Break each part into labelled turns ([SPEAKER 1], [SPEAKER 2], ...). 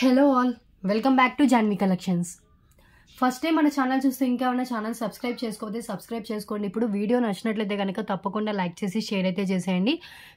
[SPEAKER 1] Hello all, welcome back to Janvi collections. First time మన channel చూస్తే ఇంకా ఉన్న ఛానల్ సబ్స్క్రైబ్ చేసుకోకపోతే సబ్స్క్రైబ్ చేసుకోండి. ఇప్పుడు వీడియో నచ్చినట్లయితే కనుక తప్పకుండా లైక్ చేసి షేర్ అయితే చేసేయండి.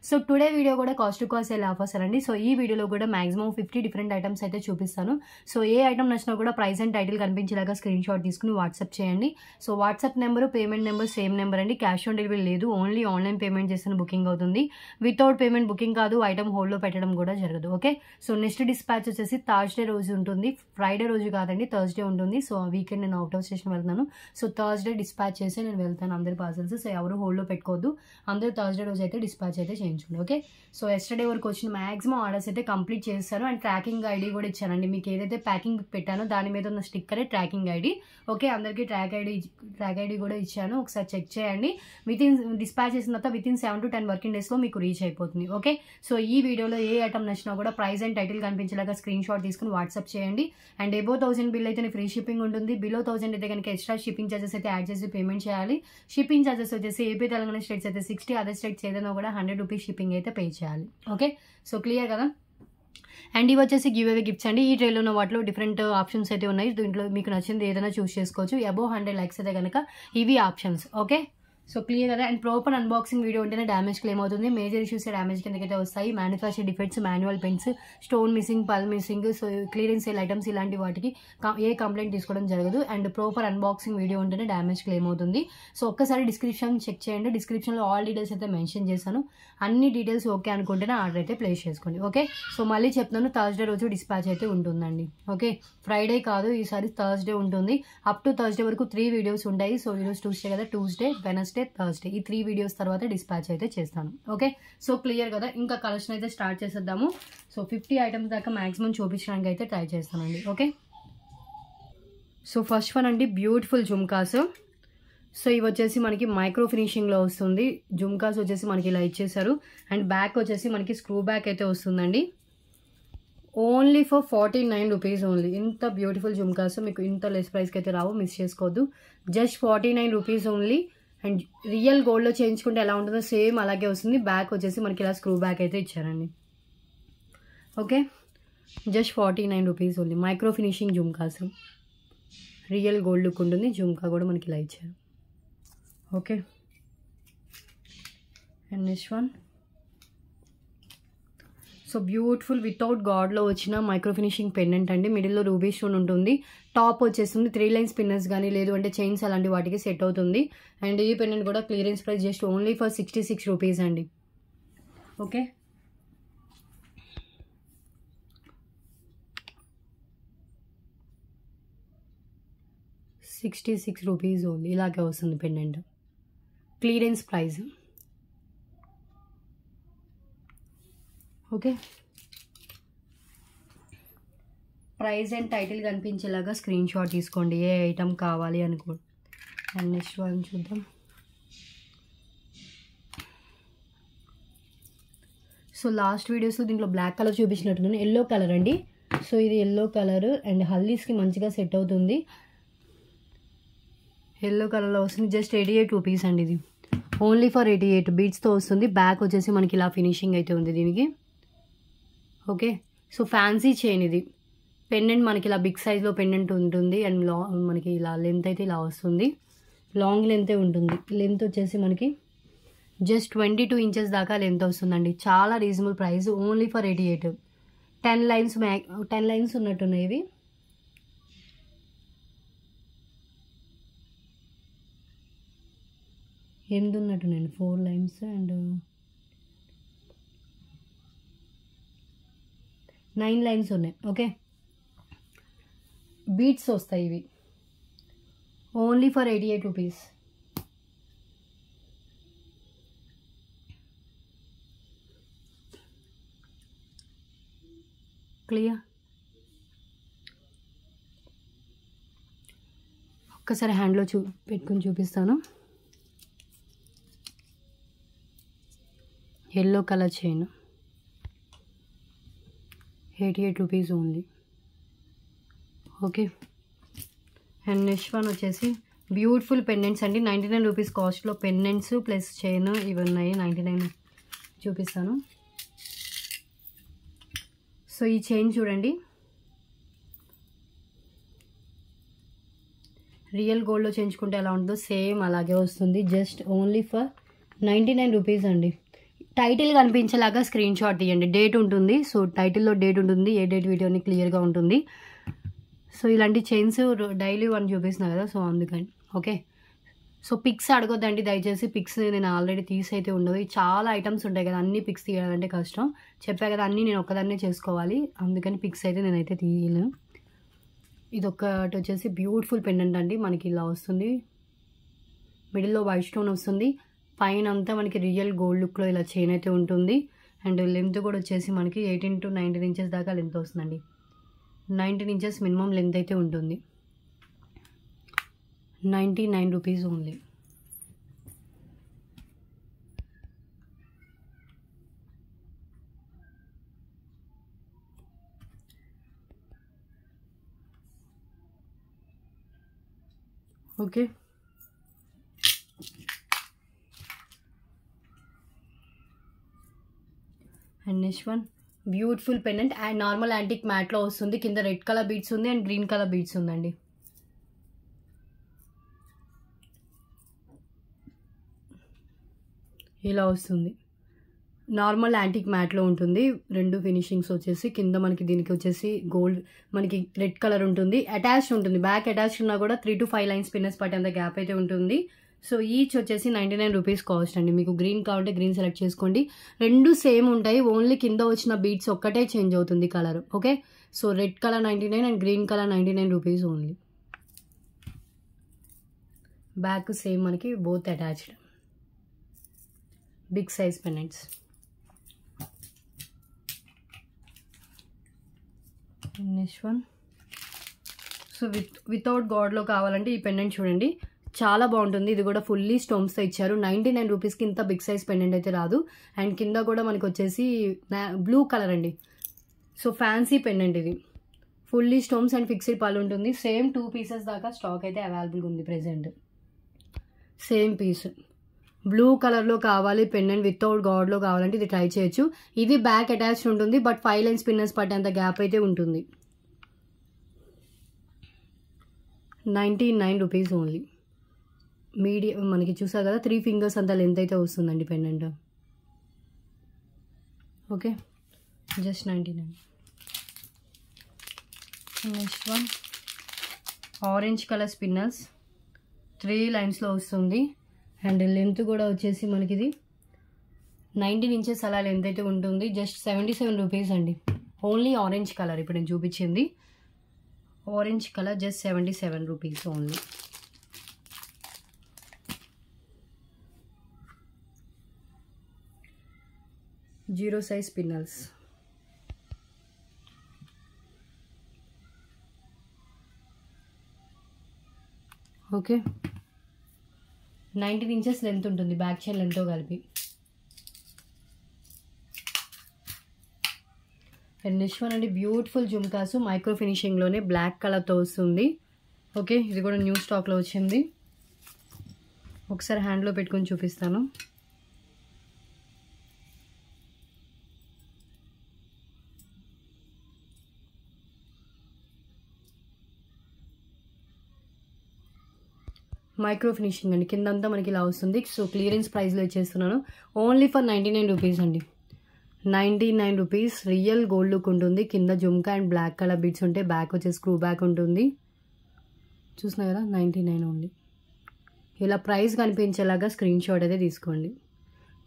[SPEAKER 1] సో టుడే వీడియో కూడా cost to cost sale offers అండి. సో ఈ వీడియోలో కూడా మాక్సిమం 50 డిఫరెంట్ ఐటమ్స్ అయితే చూపిస్తాను. సో ఏ ఐటమ్ నచ్చినా కూడా ప్రైస్ అండ్ టైటిల్ కనిపించేలాగా స్క్రీన్ షాట్ తీసుకుని వాట్సాప్ చేయండి. So WhatsApp number, payment number same number అండి. క్యాష్ ఆన్ డెలివరీ లేదు, ఓన్లీ ఆన్లైన్ పేమెంట్ చేసిన బుకింగ్ అవుతుంది. వితౌట్ పేమెంట్ బుకింగ్ కాదు, ఐటమ్ హోల్డ్లో పెట్టడం కూడా జరగదు. ఓకే, సో నెక్స్ట్ డిస్పాచ్ వచ్చేసి థర్స్డే రోజు ఉంటుంది, ఫ్రైడే రోజు కాదండి, థర్స్డే ఉంటుంది. సో వీకెండ్ నేను అవుట్ ఆఫ్ స్టేషన్ వెళ్తాను. సో థర్స్డే డిస్పాచ్ చేసి నేను వెళ్తాను అందరి పార్సల్స్. సో ఎవరు హోల్డ్లో పెట్టుకోవద్దు, అందరూ థర్స్డే రోజు అయితే డిస్పాచ్ అయితే చేయించండి. ఓకే, సో ఎస్టర్డే వరకు వచ్చిన మాక్సిమం ఆర్డర్స్ అయితే కంప్లీట్ చేస్తాను. అండ్ ట్రాకింగ్ ఐడి కూడా ఇచ్చానండి. మీకు ఏదైతే ప్యాకింగ్ పెట్టానో దాని మీద ఉన్న స్టిక్కరే ట్రాకింగ్ ఐడి. ఓకే, అందరికీ ట్రాక్ ఐడి కూడా ఇచ్చాను, ఒకసారి చెక్ చేయండి. డిస్పాచ్ చేసిన తర్వాత వితిన్ 7 to 10 వర్కింగ్ డేస్లో మీకు రీచ్ అయిపోతుంది. ఓకే, సో ఈ వీడియోలో ఏ ఐటమ్ నచ్చినా కూడా ప్రైస్ అండ్ టైటిల్ కనిపించేలాగా స్క్రీన్ షాట్ తీసుకుని వాట్సాప్ చేయండి. అండ్ అబోవ్ 1000 బిల్ అయితే ఫ్రీ షిప్పింగ్ ఉంటుంది. బిలో 1000 అయితే కనుక ఎక్స్ట్రా షిప్పింగ్ చార్జెస్ అయితే యాడ్ చేసి పేమెంట్ చేయాలి. షిప్పింగ్ చార్జెస్ వచ్చేసి ఏపీ తెలంగాణ స్టేట్స్ అయితే 60, అదర్ స్టేట్స్ ఏదైనా కూడా 100 రూపీస్ షిప్పింగ్ అయితే పే చేయాలి. ఓకే, సో క్లియర్ కదా. అండ్ ఇవి వచ్చేసి గివ్ అవే గిఫ్ట్స్ అండి. ఈ ట్రేలో ఉన్న వాటిలో డిఫరెంట్ ఆప్షన్స్ అయితే ఉన్నాయి. దీంట్లో మీకు నచ్చింది ఏదైనా చూస్ చేసుకోవచ్చు. అబోవ్ 100 లైక్స్ అయితే కనుక ఇవి ఆప్షన్స్. ఓకే, సో క్లియర్ కదా. అండ్ ప్రాపర్ అన్బాక్సింగ్ వీడియో ఉంటేనే డ్యామేజ్ క్లెయిమ్ అవుతుంది. మేజర్ ఇష్యూస్ డ్యామేజ్ కిందకైతే వస్తాయి. Manufacture defects, manual pens, stone missing, pearl missing, so clearance sale items ఇలాంటి వాటికి ఏ కంప్లైంట్ తీసుకోవడం జరగదు. అండ్ ప్రాపర్ అన్బాక్సింగ్ వీడియో ఉంటేనే డ్యామేజ్ క్లెయిమ్ అవుతుంది. సో ఒక్కసారి డిస్క్రిప్షన్ చెక్ చేయండి. డిస్క్రిప్షన్లో ఆల్ డీటెయిల్స్ అయితే మెన్షన్ చేశాను. అన్ని డీటెయిల్స్ ఓకే అనుకుంటేనే ఆర్డర్ అయితే ప్లేస్ చేసుకోండి. ఓకే, సో మళ్ళీ చెప్తాను, థర్స్డే రోజు డిస్పాచ్ అయితే ఉంటుందండి. ఓకే, ఫ్రైడే కాదు, ఈసారి థర్స్డే ఉంటుంది. అప్ టు థర్స్డే వరకు 3 వీడియోస్ ఉంటాయి. సో ఈరోజు ట్యూస్డే కదా, ట్యూస్డే, వెనస్డే, థర్స్డే ఈ 3 వీడియోస్ తర్వాత డిస్పాచ్ అయితే చేస్తాను. ఓకే, సో క్లియర్ కదా. ఇంకా కలెక్షన్ అయితే స్టార్ట్ చేసేద్దాము. సో 50 ఐటమ్స్ దాకా మాక్సిమం చూపించడానికి అయితే ట్రై చేస్తానండి. ఓకే, సో ఫస్ట్ వన్ అండి, బ్యూటిఫుల్ జుమ్కాస్. సో ఇవి వచ్చేసి మనకి మైక్రో ఫినిషింగ్లో వస్తుంది. జుమ్కాస్ వచ్చేసి మనకి ఇలా ఇచ్చేసారు. అండ్ బ్యాక్ వచ్చేసి మనకి స్క్రూ బ్యాక్ అయితే వస్తుందండి. Only for 49 rupees only. ఇంత బ్యూటిఫుల్ జుమ్కాస్ మీకు ఇంత లెస్ ప్రైస్కి అయితే రావు, మిస్ చేసుకోవద్దు. Just 49 rupees only. And real గోల్డ్లో చేయించుకుంటే ఎలా ఉంటుందో సేమ్ అలాగే వస్తుంది. బ్యాక్ వచ్చేసి మనకి ఇలా స్క్రూ బ్యాక్ అయితే ఇచ్చారండి. Okay, just 49 rupees only. Micro finishing jhumkas, real gold look ఉంటుంది. జుమ్కా కూడా మనకి ఇలా ఇచ్చారు. Okay, and next one, so beautiful without గాడ్లో వచ్చిన మైక్రో ఫినిషింగ్ పెండెంట్ అండి. మిడిల్లో రూబీ స్టోన్ ఉంటుంది. టాప్ వచ్చేస్తుంది 3 లైన్ స్పిన్నర్స్ కానీ లేదు అంటే చైన్స్ అలాంటి వాటికి సెట్ అవుతుంది. అండ్ ఈ పెండెంట్ కూడా clearance price just only for 66 rupees అండి. Okay, ₹66 rupees only. ఇలాగే వస్తుంది pendant, clearance price. Okay, price and title కనిపించేలాగా స్క్రీన్ షాట్ తీసుకోండి ఏ ఐటమ్ కావాలి అనుకో. అండ్ నెక్స్ట్ వన్ చూద్దాం. సో లాస్ట్ వీడియోస్లో దీంట్లో బ్లాక్ కలర్ చూపించినట్టున్నాను, ఎల్లో కలర్ అండి. సో ఇది ఎల్లో కలర్ అండ్ హల్దీస్కి మంచిగా సెట్ అవుతుంది. ఎల్లో కలర్లో వస్తుంది. జస్ట్ 88 రూపీస్ అండి. ఇది ఓన్లీ ఫర్ 88 బీట్స్తో వస్తుంది. బ్యాక్ వచ్చేసి మనకి ఇలా ఫినిషింగ్ అయితే ఉంది దీనికి. ఓకే, సో ఫ్యాన్సీ చైన్ ఇది. పెండెంట్ మనకి ఇలా బిగ్ సైజ్లో పెండెంట్ ఉంటుంది. అండ్ మనకి ఇలా లెంత్ అయితే ఇలా వస్తుంది. లాంగ్ లెంతే ఉంటుంది. లెంత్ వచ్చేసి మనకి జస్ట్ 22 ఇంచెస్ దాకా లెంత్ వస్తుందండి. చాలా reasonable price, only for 88. 10 lines ఉన్నట్టున్నాయి ఇవి. ఎనిమిది ఉన్నట్టున్నాయండి, 4 లైన్స్ అండ్ 9 లైన్స్ ఉన్నాయి. ఓకే, బీట్స్ వస్తాయి ఇవి. Only for 88 rupees. క్లియర్. ఒక్కసారి హ్యాండ్లో పెట్టుకుని చూపిస్తాను. Yellow colour chain, 88 rupees only. Okay, and next one వచ్చేసి బ్యూటిఫుల్ పెండెంట్స్ అండి. 99 రూపీస్ కాస్ట్లో పెండెంట్స్ ప్లస్ చైన్ ఇవి ఉన్నాయి. 99 చూపిస్తాను. సో ఈ చైన్ చూడండి, రియల్ గోల్డ్లో చేయించుకుంటే ఎలా ఉంటుందో సేమ్ అలాగే వస్తుంది. జస్ట్ ఓన్లీ ఫర్ 99 రూపీస్ అండి. టైటిల్ కనిపించేలాగా స్క్రీన్ షాట్ తీయండి. డేట్ ఉంటుంది. సో టైటిల్లో డేట్ ఉంటుంది, ఏ డేట్ వీడియోని క్లియర్గా ఉంటుంది. సో ఇలాంటి చైన్స్ డైలీ 1 చూపిస్తున్నా కదా, సో అందుకని. ఓకే, సో పిక్స్ అడగొద్దండి దయచేసి. పిక్స్ నేను ఆల్రెడీ తీసైతే ఉండవు. చాలా ఐటమ్స్ ఉంటాయి కదా, అన్ని పిక్స్ తీయాలంటే కష్టం. చెప్పా కదా, అన్నీ నేను ఒక్కదాన్నే చేసుకోవాలి, అందుకని పిక్స్ అయితే నేనైతే తీయలేను. ఇది ఒకటి వచ్చేసి బ్యూటిఫుల్ పెండెంట్ అండి. మనకి ఇలా వస్తుంది, మిడిల్లో వైట్ స్టోన్ వస్తుంది, పైన అంతా మనకి రియల్ గోల్డ్ లుక్లో ఇలా చైన్ అయితే ఉంటుంది. అండ్ లెంత్ కూడా వచ్చేసి మనకి 18 to 19 ఇంచెస్ దాకా లెంత్ వస్తుందండి. 19 ఇంచెస్ మినిమం లెంత్ అయితే ఉంటుంది. 99 rupees only. Okay, and next one beautiful pendant and normal antique మ్యాట్లో వస్తుంది. కింద రెడ్ కలర్ బీడ్స్ ఉంది అండ్ గ్రీన్ కలర్ బీడ్స్ ఉందండి. ఇలా వస్తుంది, నార్మల్ యాంటిక్ మ్యాట్లో ఉంటుంది. 2 ఫినిషింగ్స్ వచ్చేసి కింద మనకి దీనికి వచ్చేసి గోల్డ్ మనకి రెడ్ కలర్ ఉంటుంది. అటాచ్డ్ ఉంటుంది, బ్యాక్ అటాచ్డ్ ఉన్నా కూడా 3 to 5 లైన్స్ పిన్నెస్ పట్టేంత గ్యాప్ అయితే ఉంటుంది. సో ఈచ్ వచ్చేసి 99 రూపీస్ కాస్ట్ అండి. మీకు గ్రీన్ కావాలంటే గ్రీన్ సెలెక్ట్ చేసుకోండి. 2 సేమ్ ఉంటాయి, ఓన్లీ కింద వచ్చిన బీడ్స్ ఒక్కటే చేంజ్ అవుతుంది colour. Okay, so red colour 99 and green colour 99 rupees only. Back same మనకి both attached big size pendants. Next one, so without గాడ్లో కావాలంటే ఈ పెండెంట్ చూడండి, చాలా బాగుంటుంది. ఇది కూడా ఫుల్లీ స్టోన్స్తో ఇచ్చారు. 99 రూపీస్కి ఇంత బిగ్ సైజ్ పెండెంట్ అయితే రాదు. అండ్ కింద కూడా మనకి వచ్చేసి బ్లూ కలర్ అండి. సో ఫ్యాన్సీ పెండెంట్ ఇది, ఫుల్లీ స్టోన్స్ అండ్ ఫిక్స్డ్ పళ్ళు ఉంటుంది. సేమ్ 2 పీసెస్ దాకా స్టాక్ అయితే అవైలబుల్గా ఉంది ప్రెజెంట్. సేమ్ పీస్ బ్లూ కలర్లో కావాలి పెండెంట్ వితౌట్ గాడ్లో కావాలంటే ఇది ట్రై చేయొచ్చు. ఇది బ్యాక్ అటాచ్డ్ ఉంటుంది, బట్ 5 లైన్స్ పిన్నెస్ పట్టేంత గ్యాప్ అయితే ఉంటుంది. 99 రూపీస్ ఓన్లీ. మీడియం మనకి చూసారు కదా, 3 ఫింగర్స్ అంత లెంత్ అయితే వస్తుందండి pendant. Okay, just 99. Next one orange colour spinners 3 లైన్స్లో వస్తుంది. అండ్ లెంత్ కూడా వచ్చేసి మనకి ఇది 19 ఇంచెస్ అలా లెంత్ అయితే ఉంటుంది. జస్ట్ 77 రూపీస్ అండి. ఓన్లీ ఆరెంజ్ కలర్ ఇప్పుడు నేను చూపించింది orange colour, just 77 rupees only. Zero size పిన్నల్స్. ఓకే, 19 ఇంచెస్ లెంత్ ఉంటుంది బ్యాక్ చైన్ లెంత్తో కలిపి. అండ్ నెక్స్ట్ వన్ అండి బ్యూటిఫుల్ జుమ్కాసు మైక్రో ఫినిషింగ్లోనే బ్లాక్ కలర్తో వస్తుంది. ఓకే, ఇది కూడా న్యూ స్టాక్లో వచ్చింది. ఒకసారి హ్యాండ్లో పెట్టుకొని చూపిస్తాను. మైక్రో ఫినిషింగ్ అండి, కిందంతా మనకి ఇలా వస్తుంది. సో క్లియరెన్స్ ప్రైస్లో ఇచ్చేస్తున్నాను ఓన్లీ ఫర్ 99 రూపీస్ అండి. 99 రూపీస్. రియల్ గోల్డ్ లుక్ ఉంటుంది. కింద jhumka and black colour beads ఉంటాయి. బ్యాక్ వచ్చేసి స్క్రూ బ్యాక్ ఉంటుంది. చూస్తున్నా కదా, 99 ఓన్లీ. ఇలా ప్రైస్ కనిపించేలాగా స్క్రీన్ షాట్ అయితే తీసుకోండి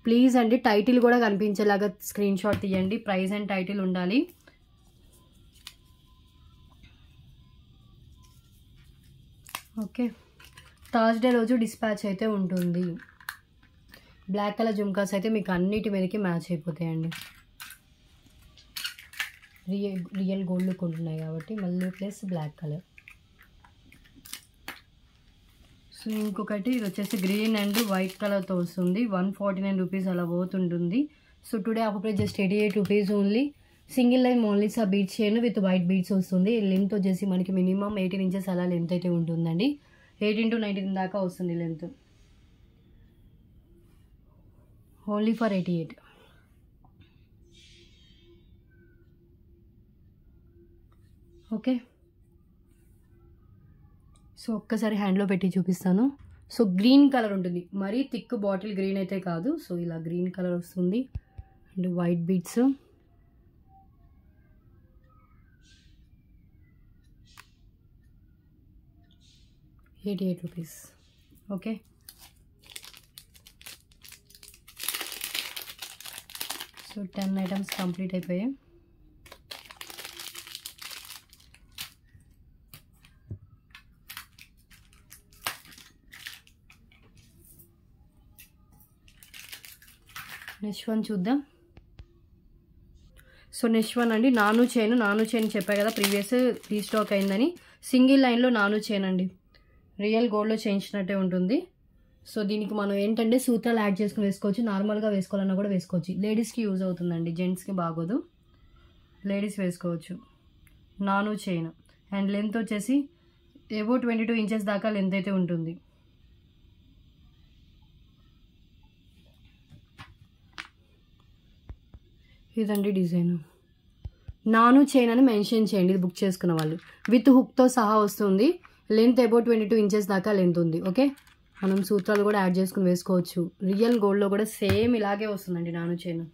[SPEAKER 1] ప్లీజ్ అండి. టైటిల్ కూడా కనిపించేలాగా స్క్రీన్ షాట్ తీయండి. ప్రైస్ అండ్ టైటిల్ ఉండాలి. ఓకే, థర్స్డే రోజు డిస్పాచ్ అయితే ఉంటుంది. బ్లాక్ కలర్ జుమ్కాస్ అయితే మీకు అన్నిటి మీదకి మ్యాచ్ అయిపోతాయండి. రియల్ గోల్డ్ లుక్ ఉంటున్నాయి కాబట్టి మళ్ళీ ప్లస్ బ్లాక్ కలర్. సో ఇంకొకటి ఇది వచ్చేసి గ్రీన్ అండ్ వైట్ కలర్తో వస్తుంది. 149 రూపీస్ అలా పోతుంటుంది. So today offer price just 88 rupees only. Single line only సా బీడ్స్ చేయను విత్ వైట్ బీడ్స్ వస్తుంది. లెంత్ వచ్చేసి మనకి మినిమం 18 ఇంచెస్ అలా లెంత్ అయితే ఉంటుందండి. 18 to 19 దాకా వస్తుంది length. Only for 88. Okay, so ఒక్కసారి హ్యాండ్లో పెట్టి చూపిస్తాను. సో గ్రీన్ కలర్ ఉంటుంది, మరీ థిక్ బాటిల్ గ్రీన్ అయితే కాదు. సో ఇలా గ్రీన్ కలర్ వస్తుంది and white beads. ₹88. Okay, so 10 items complete అయిపోయాయి. నెక్స్ట్ వన్ చూద్దాం. సో నెక్స్ట్ వన్ అండి, నాను చైన్ చెప్పా కదా ప్రీవియస్ రీస్టాక్ అయిందని. సింగిల్ లైన్లో నాను చైన్ అండి, రియల్ గోల్డ్లో చేయించినట్టే ఉంటుంది. సో దీనికి మనం ఏంటంటే సూత్రాలు యాడ్ చేసుకుని వేసుకోవచ్చు, నార్మల్గా వేసుకోవాలన్నా కూడా వేసుకోవచ్చు. లేడీస్కి యూజ్ అవుతుందండి, జెంట్స్కి బాగోదు, లేడీస్ వేసుకోవచ్చు. నాను చైన్ అండ్ లెంత్ వచ్చేసి ఏవో 22 ఇంచెస్ దాకా లెంత్ అయితే ఉంటుంది. ఇదండి డిజైన్. నాను చైన్ అని మెన్షన్ చేయండి ఇది బుక్ చేసుకున్న వాళ్ళు. విత్ హుక్తో సహా వస్తుంది. లెంత్ అబౌట్ 22 ఇంచెస్ దాకా లెంత్ ఉంది. ఓకే, మనం సూత్రాలు కూడా యాడ్ చేసుకుని వేసుకోవచ్చు. రియల్ గోల్డ్లో కూడా సేమ్ ఇలాగే వస్తుందండి నాను చైన్.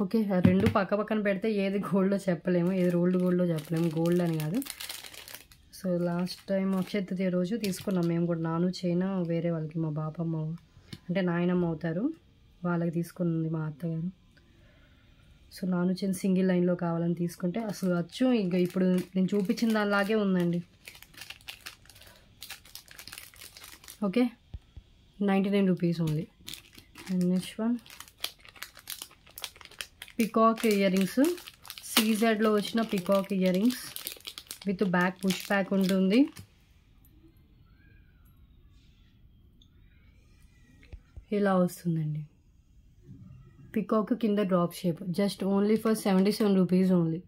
[SPEAKER 1] ఓకే, రెండు పక్క పక్కన పెడితే ఏది గోల్డ్లో చెప్పలేము, ఏది రోల్డ్ గోల్డ్లో చెప్పలేము, గోల్డ్ అని కాదు. So last time Akshaya Tritiya రోజు తీసుకున్నాం మేము కూడా నాను చైన్, వేరే వాళ్ళకి మా బాపమ్మ అంటే నాయనమ్మ అవుతారు వాళ్ళకి తీసుకుంది మా అత్తగారు. సో నాను చైన్ సింగిల్ లైన్లో కావాలని తీసుకుంటే అసలు అచ్చు ఇంకా ఇప్పుడు నేను చూపించిన దానిలాగే ఉందండి. Okay, ₹99 only. And next one peacock ear rings, సీజెడ్లో వచ్చిన peacock ear rings with back push back ఉంటుంది. ఇలా వస్తుందండి పికాక్ కింద drop shape, just only for ₹77 only.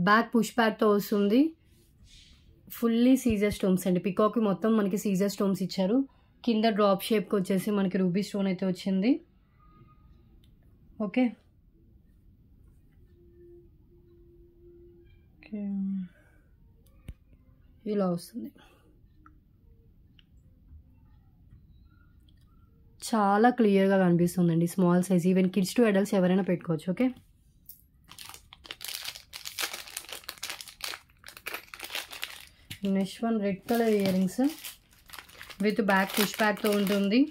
[SPEAKER 1] Back push బ్యాక్తో వస్తుంది, ఫుల్లీ సీజర్ స్టోన్స్ అండి. పికాక్ మొత్తం మనకి సీజర్ స్టోన్స్ ఇచ్చారు. కింద డ్రాప్ షేప్కి వచ్చేసి మనకి రూబీ స్టోన్ అయితే వచ్చింది. ఓకే, ఇలా వస్తుంది. చాలా క్లియర్గా కనిపిస్తుందండి, small size, even kids to adults ఎవరైనా పెట్టుకోవచ్చు. Okay, next one red colour ear rings with back push బ్యాక్తో ఉంటుంది.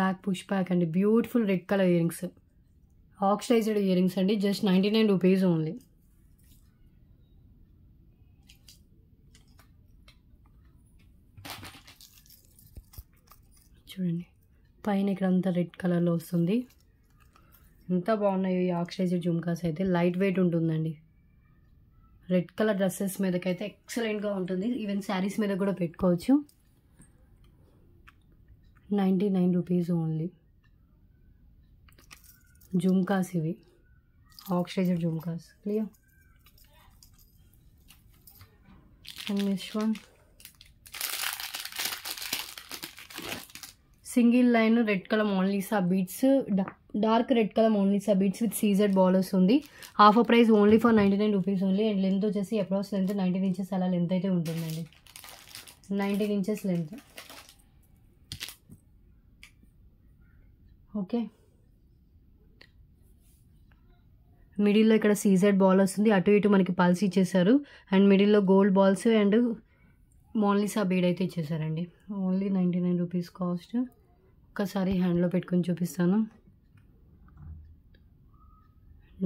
[SPEAKER 1] బ్యాక్ పుష్ బ్యాక్ అండి, beautiful red colour ear rings, oxidised year rings అండి, జస్ట్ ₹99 ఓన్లీ. చూడండి పైన ఇక్కడ అంతా రెడ్ కలర్లో వస్తుంది. ఎంత బాగున్నాయి ఈ ఆక్సిడైజ్డ్ జుమ్కాస్ అయితే. లైట్ వెయిట్ ఉంటుందండి, రెడ్ కలర్ డ్రెస్సెస్ మీదకైతే ఎక్సలెంట్గా ఉంటుంది. ఈవెన్ శారీస్ మీద కూడా పెట్టుకోవచ్చు. ₹99 ఓన్లీ. జుమ్కాస్ ఇవి oxidised jhumkas, clear. And next one single line red colour Mona Lisa beads, dark red colour Mona Lisa beads with CZ borders ఉంది. Offer price only for ₹99 only. And length వచ్చేసి approx length 19 inches అలా length అయితే ఉంటుందండి. 19 inches length. Okay, మిడిల్లో ఇక్కడ CZ ball వస్తుంది, అటు ఇటు మనకి పల్స్ ఇచ్చేసారు. అండ్ మిడిల్లో gold balls and Mona Lisa bead అయితే ఇచ్చేసారండి. Only ₹99 cost. ఒక్కసారి హ్యాండ్లో పెట్టుకొని చూపిస్తాను.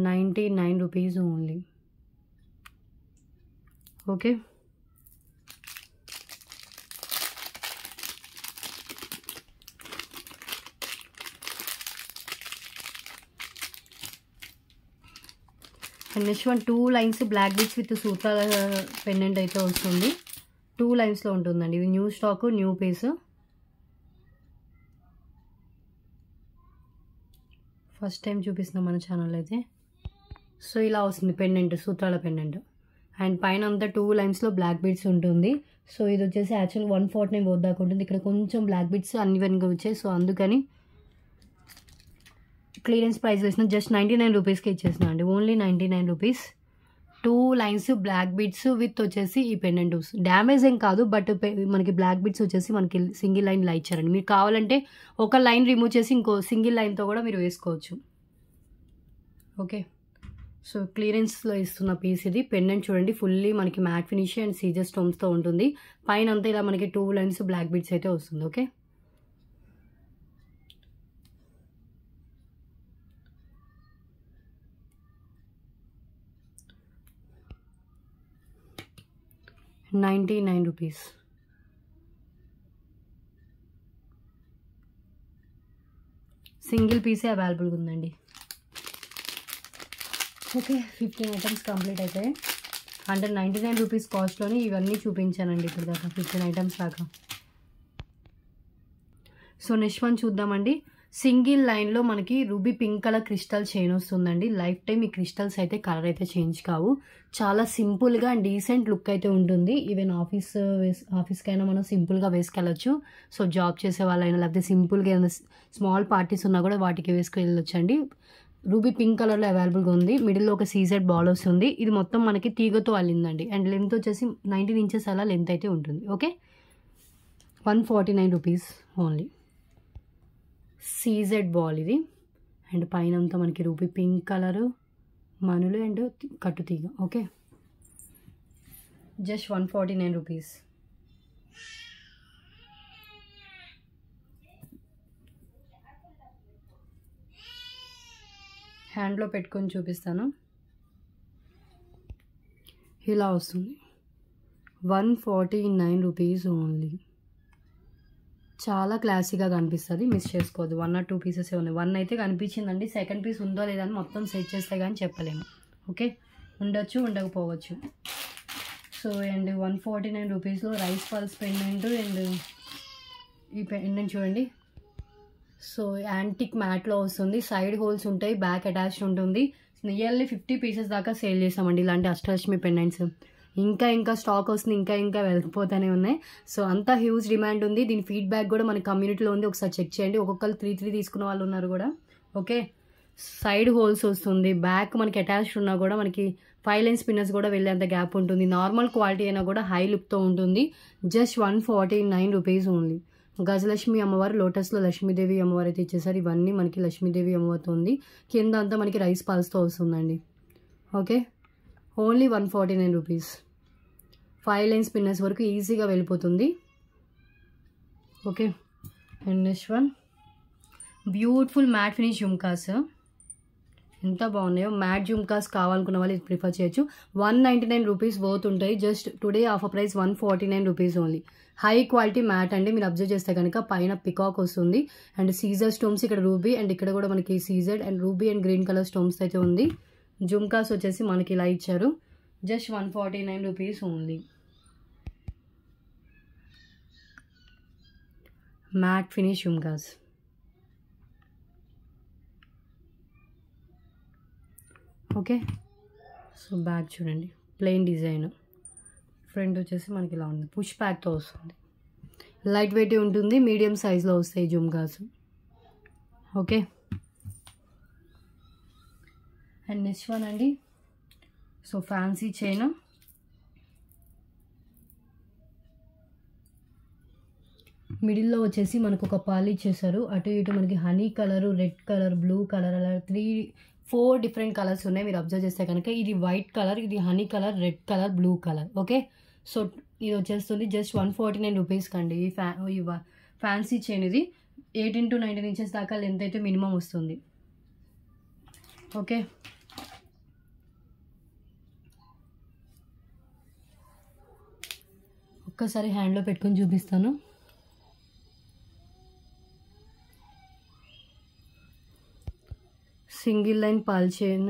[SPEAKER 1] ₹99 only. Okay, and next one 2 lines black beads with సూత్రాల పెండెంట్ అయితే వస్తుంది. 2 లైన్స్లో ఉంటుందండి. ఇది new stock, new piece. First time చూపిస్తున్నాం మన ఛానల్ అయితే. సో ఇలా వస్తుంది పెండెంట్, సూత్రాల పెండెంట్. అండ్ పైన అంతా 2 లైన్స్లో బ్లాక్ బీడ్స్ ఉంటుంది. సో ఇది వచ్చేసి యాక్చువల్ 149 దాకా ఉంటుంది. ఇక్కడ కొంచెం బ్లాక్ బీడ్స్ అన్ఈవెన్గా వచ్చాయి, సో అందుకని క్లియరెన్స్ ప్రైస్ వేసిన జస్ట్ 99 రూపీస్కి ఇచ్చేసిన అండి. Only 99 rupees. 2 lines black beads with వచ్చేసి ఈ పెండెంట్స్. డ్యామేజ్ ఏం కాదు, బట్ మనకి బ్లాక్ బీడ్స్ వచ్చేసి మనకి సింగిల్ లైన్ ఇలా ఇచ్చారండి. మీరు కావాలంటే ఒక లైన్ రిమూవ్ చేసి ఇంకో సింగిల్ లైన్తో కూడా మీరు వేసుకోవచ్చు. ఓకే, సో క్లియరెన్స్లో ఇస్తున్న పీస్ ఇది. పెండెంట్ చూడండి, ఫుల్లీ మనకి మ్యాట్ ఫినిష్ అండ్ సీజర్ స్టోన్స్తో ఉంటుంది. పైన అంతా ఇలా మనకి 2 లైన్స్ బ్లాక్ బీడ్స్ అయితే వస్తుంది. ఓకే, ₹99. సింగిల్ పీసే అవైలబుల్గా ఉందండి. ఓకే, 15 ఐటమ్స్ కంప్లీట్ అవుతాయి. అంటే 99 రూపీస్ కాస్ట్లోని ఇవన్నీ చూపించానండి ఇప్పుడు దాకా, 15 ఐటమ్స్ దాకా. సో నెక్స్ట్ వన్ చూద్దామండి. సింగిల్ లైన్లో మనకి ruby pink colour crystal chain వస్తుందండి. లైఫ్ టైం ఈ క్రిస్టల్స్ అయితే కలర్ అయితే చేంజ్ కావు. చాలా సింపుల్గా అండ్ డీసెంట్ లుక్ అయితే ఉంటుంది. ఈవెన్ ఆఫీస్కైనా మనం సింపుల్గా వేసుకెళ్ళచ్చు. సో జాబ్ చేసే వాళ్ళైనా లేకపోతే సింపుల్గా ఏమైనా స్మాల్ పార్టీస్ ఉన్నా కూడా వాటికి వేసుకెళ్ళొచ్చు అండి. రూబీ పింక్ కలర్లో అవైలబుల్గా ఉంది. మిడిల్లో ఒక సీజెడ్ బాల్ వస్తుంది. ఇది మొత్తం మనకి తీగతో అల్లిందండి. అండ్ లెంత్ వచ్చేసి 19 ఇంచెస్ అలా లెంత్ అయితే ఉంటుంది. Okay, 149 rupees only. CZ ball ఇది. అండ్ పైన అంతా మనకి రూబీ పింక్ కలరు, మనులు అండ్ కట్టు తీగ. Okay, just 149 rupees. హ్యాండ్లో పెట్టుకొని చూపిస్తాను. ఇలా వస్తుంది. 149 రూపీస్ ఓన్లీ. చాలా క్లాసీగా కనిపిస్తుంది, మిస్ చేసుకోవద్దు. 1 or 2 పీసెస్ ఉన్నాయి. 1 అయితే కనిపించిందండి. సెకండ్ పీస్ ఉందో లేదని మొత్తం సెట్ చేస్తే కానీ చెప్పలేము. ఓకే, ఉండొచ్చు ఉండకపోవచ్చు. సో అండ్ 149 రూపీస్లో రైస్ పల్స్ పెండెంట్ అండ్ ఈ పెండెంట్ చూడండి. సో యాంటిక్ మ్యాట్లో వస్తుంది. సైడ్ హోల్స్ ఉంటాయి, బ్యాక్ అటాచ్డ్ ఉంటుంది. నియర్లీ 50 పీసెస్ దాకా సేల్ చేసామండి ఇలాంటి అష్టలక్ష్మి పెండెంట్స్. ఇంకా స్టాక్ వస్తుంది, ఇంకా వెళ్ళిపోతూనే ఉన్నాయి. సో అంతా హ్యూజ్ డిమాండ్ ఉంది. దీని ఫీడ్బ్యాక్ కూడా మన కమ్యూనిటీలో ఉంది, ఒకసారి చెక్ చేయండి. ఒక్కొక్కరు 3 తీసుకున్న వాళ్ళు ఉన్నారు కూడా. ఓకే, సైడ్ హోల్స్ వస్తుంది, బ్యాక్ మనకి అటాచ్డ్ ఉన్నా కూడా మనకి 5 లైన్ స్పిన్నర్స్ కూడా వెళ్ళేంత గ్యాప్ ఉంటుంది. నార్మల్ క్వాలిటీ అయినా కూడా హై లుక్తో ఉంటుంది. Just 149 rupees only. గజలక్ష్మి అమ్మవారు, లోటస్లో లక్ష్మీదేవి అమ్మవారు అయితే ఇచ్చేసారు. ఇవన్నీ మనకి లక్ష్మీదేవి అమ్మవారితో ఉంది. కింద అంతా మనకి రైస్ పాల్స్తో వస్తుందండి. Okay, only 149 rupees. 5 line spinners వరకు ఈజీగా వెళ్ళిపోతుంది. Okay, and next one beautiful mat finish jhumkas. ఎంత బాగున్నాయో. మ్యాట్ జుమ్కాస్ కావాలనుకున్న వాళ్ళు ఇది ప్రిఫర్ చేయొచ్చు. 199 రూపీస్ వర్త్ ఉంటాయి. Just today offer price 149 rupees only. High quality matte అండి. మీరు అబ్జర్వ్ చేస్తే కనుక పైన పికాక్ వస్తుంది అండ్ సీజర్ స్టోన్స్, ఇక్కడ రూబీ అండ్ ఇక్కడ కూడా మనకి సీజర్ and ruby and green colour stones అయితే ఉంది. జుమ్కాస్ వచ్చేసి మనకి ఇలా ఇచ్చారు. Just 149 rupees only. Matte finish jhumkas. Okay, so back చూడండి, ప్లెయిన్ డిజైన్. ఫ్రంట్ వచ్చేసి మనకి ఇలా ఉంది, పుష్ ప్యాక్తో వస్తుంది. లైట్ వెయిట్ ఉంటుంది, మీడియం సైజ్లో వస్తాయి jhumkas. Okay, and next one అండి. So fancy chain. మిడిల్లో వచ్చేసి మనకు ఒక పాలు ఇచ్చేసారు. అటు ఇటు మనకి honey colour, red colour, blue colour అలా 4 డిఫరెంట్ కలర్స్ ఉన్నాయి. మీరు అబ్జర్వ్ చేస్తే కనుక ఇది వైట్ కలర్, ఇది honey colour, red colour, blue colour. Okay, so ఇది వచ్చేస్తుంది జస్ట్ 149 రూపీస్ కండి. ఈ ఫ్యాన్సీ చైన్ ఇది 18 to 19 ఇంచెస్ దాకా లెంత్ అయితే మినిమం వస్తుంది. ఓకే, ఒక్కసారి హ్యాండ్లో పెట్టుకొని చూపిస్తాను. Single line pearl chain,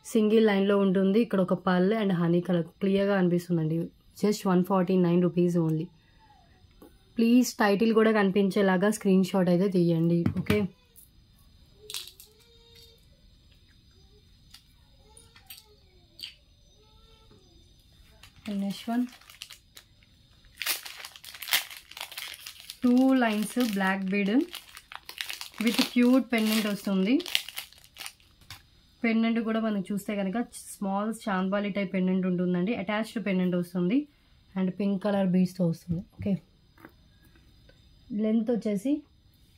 [SPEAKER 1] single లైన్లో ఉంటుంది. ఇక్కడ ఒక పల్ అండ్ హనీ కలర్ క్లియర్గా అనిపిస్తుందండి. Just 149 rupees only. Please title కూడా కనిపించేలాగా స్క్రీన్ షాట్ అయితే తీయండి. Okay, next one 2 lines black bead. With cute pendant వస్తుంది. పెండెంట్ కూడా మనం చూస్తే కనుక స్మాల్ చాంద్బాలి టైప్ పెండెంట్ ఉంటుందండి. అటాచ్డ్ పెండెంట్ వస్తుంది అండ్ పింక్ కలర్ బీడ్స్తో వస్తుంది. ఓకే, లెంత్ వచ్చేసి